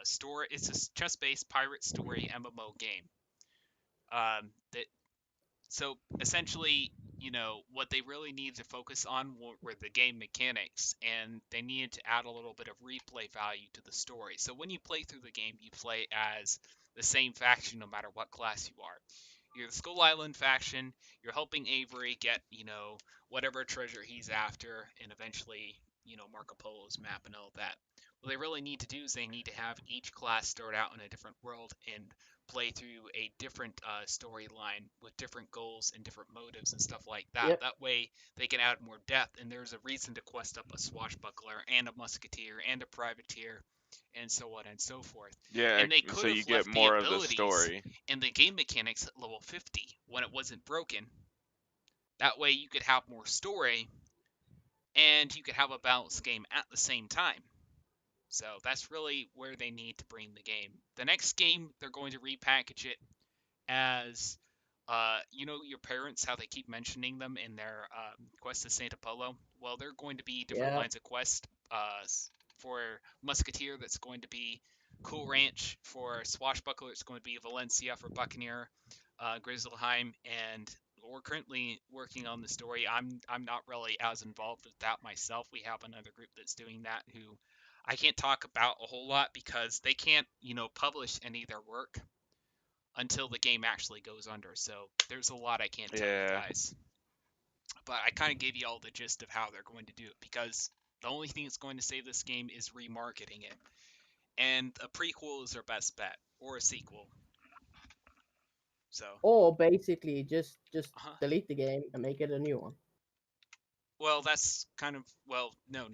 story. It's a chess-based pirate story MMO game. That so essentially, what they really needed to focus on were the game mechanics, and they needed to add a little bit of replay value to the story. So when you play through the game, you play as the same faction no matter what class you are. You're the Skull Island faction. You're helping Avery get, whatever treasure he's after, and eventually, Marco Polo's map and all that. What they really need to do is they need to have each class start out in a different world and play through a different storyline with different goals and different motives and stuff like that. Yep. That way they can add more depth, and there's a reason to quest up a swashbuckler and a musketeer and a privateer and so on and so forth. Yeah, And they could so you have get left the more of the abilities story. and the game mechanics at level 50 when it wasn't broken. That way you could have more story and you could have a balanced game at the same time. So that's really where they need to bring the game. The next game, they're going to repackage it as, your parents, how they keep mentioning them in their Quest to Santa Polo. Well, they're going to be different Yeah. lines of quest. For Musketeer, that's going to be Cool Ranch. For Swashbuckler, it's going to be Valencia. For Buccaneer, Grizzleheim, and we're currently working on the story. I'm not really as involved with that myself. We have another group that's doing that who I can't talk about a whole lot because they can't, publish any of their work until the game actually goes under. So there's a lot I can't tell you Yeah. guys. But I kind of gave you all the gist of how they're going to do it because the only thing that's going to save this game is remarketing it. And a prequel is their best bet, or a sequel. So, Or basically just uh-huh. delete the game and make it a new one. Well, that's kind of, no,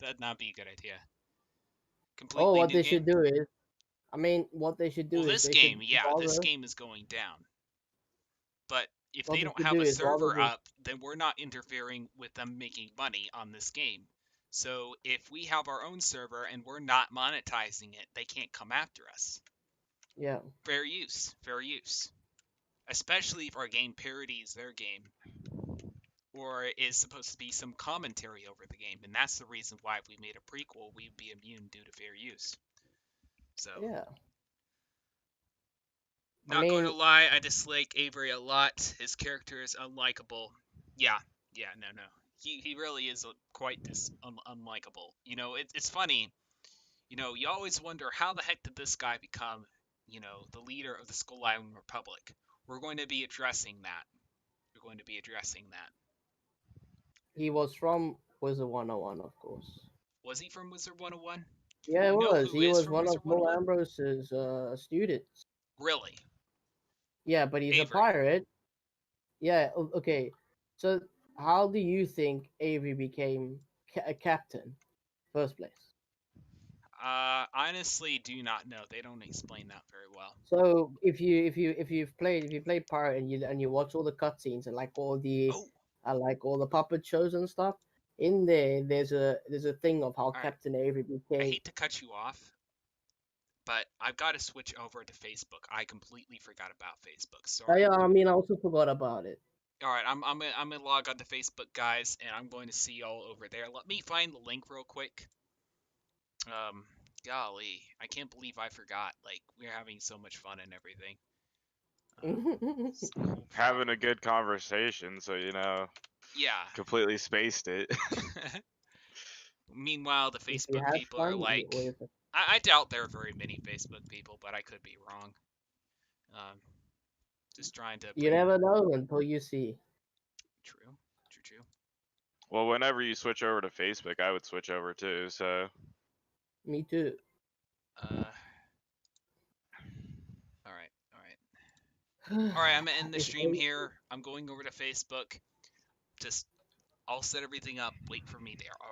that'd not be a good idea. Completely Or what new they game? should do is, what they should do Well, is this they game, should yeah, this bother- game is going down. But if What they they don't should have do a is rather server than- up, then we're not interfering with them making money on this game. So if we have our own server and we're not monetizing it, they can't come after us. Yeah. Fair use, fair use. Especially if our game parodies their game, or is supposed to be some commentary over the game, and that's the reason why if we made a prequel, we'd be immune due to fair use. So, Yeah. not going to lie, I dislike Avery a lot. His character is unlikable. Yeah, no. He really is quite unlikable. It's funny. You always wonder how the heck did this guy become, the leader of the Skull Island Republic. We're going to be addressing that. He was from Wizard 101, of course. Was he from Wizard 101? Yeah, You it know was. who He is was from one Wizard of Mo 101? Ambrose's students. Really? Yeah, but he's Avery. a pirate. Yeah, okay. So how do you think Avery became a captain first place? Honestly, do not know. They don't explain that very well. So if you played pirate and you watch all the cutscenes and like all the puppet shows and stuff, in there's a thing of how right. Captain Avery I became. hate to cut you off, but I've got to switch over to Facebook. I completely forgot about Facebook. Sorry. I also forgot about it. All right, I'm gonna log on to Facebook, guys, and I'm going to see y'all over there. Let me find the link real quick. Golly, I can't believe I forgot. Like, we're having so much fun and everything. Having a good conversation, so Yeah. completely spaced it. Meanwhile, the If you Facebook have people are fun, like, you- I doubt there are very many Facebook people, but I could be wrong. Just trying to. You never know until you see. True. Well, whenever you switch over to Facebook, I would switch over too. So. Me too. All right. I'm gonna end the stream here. I'm going over to Facebook. I'll set everything up. Wait for me there. All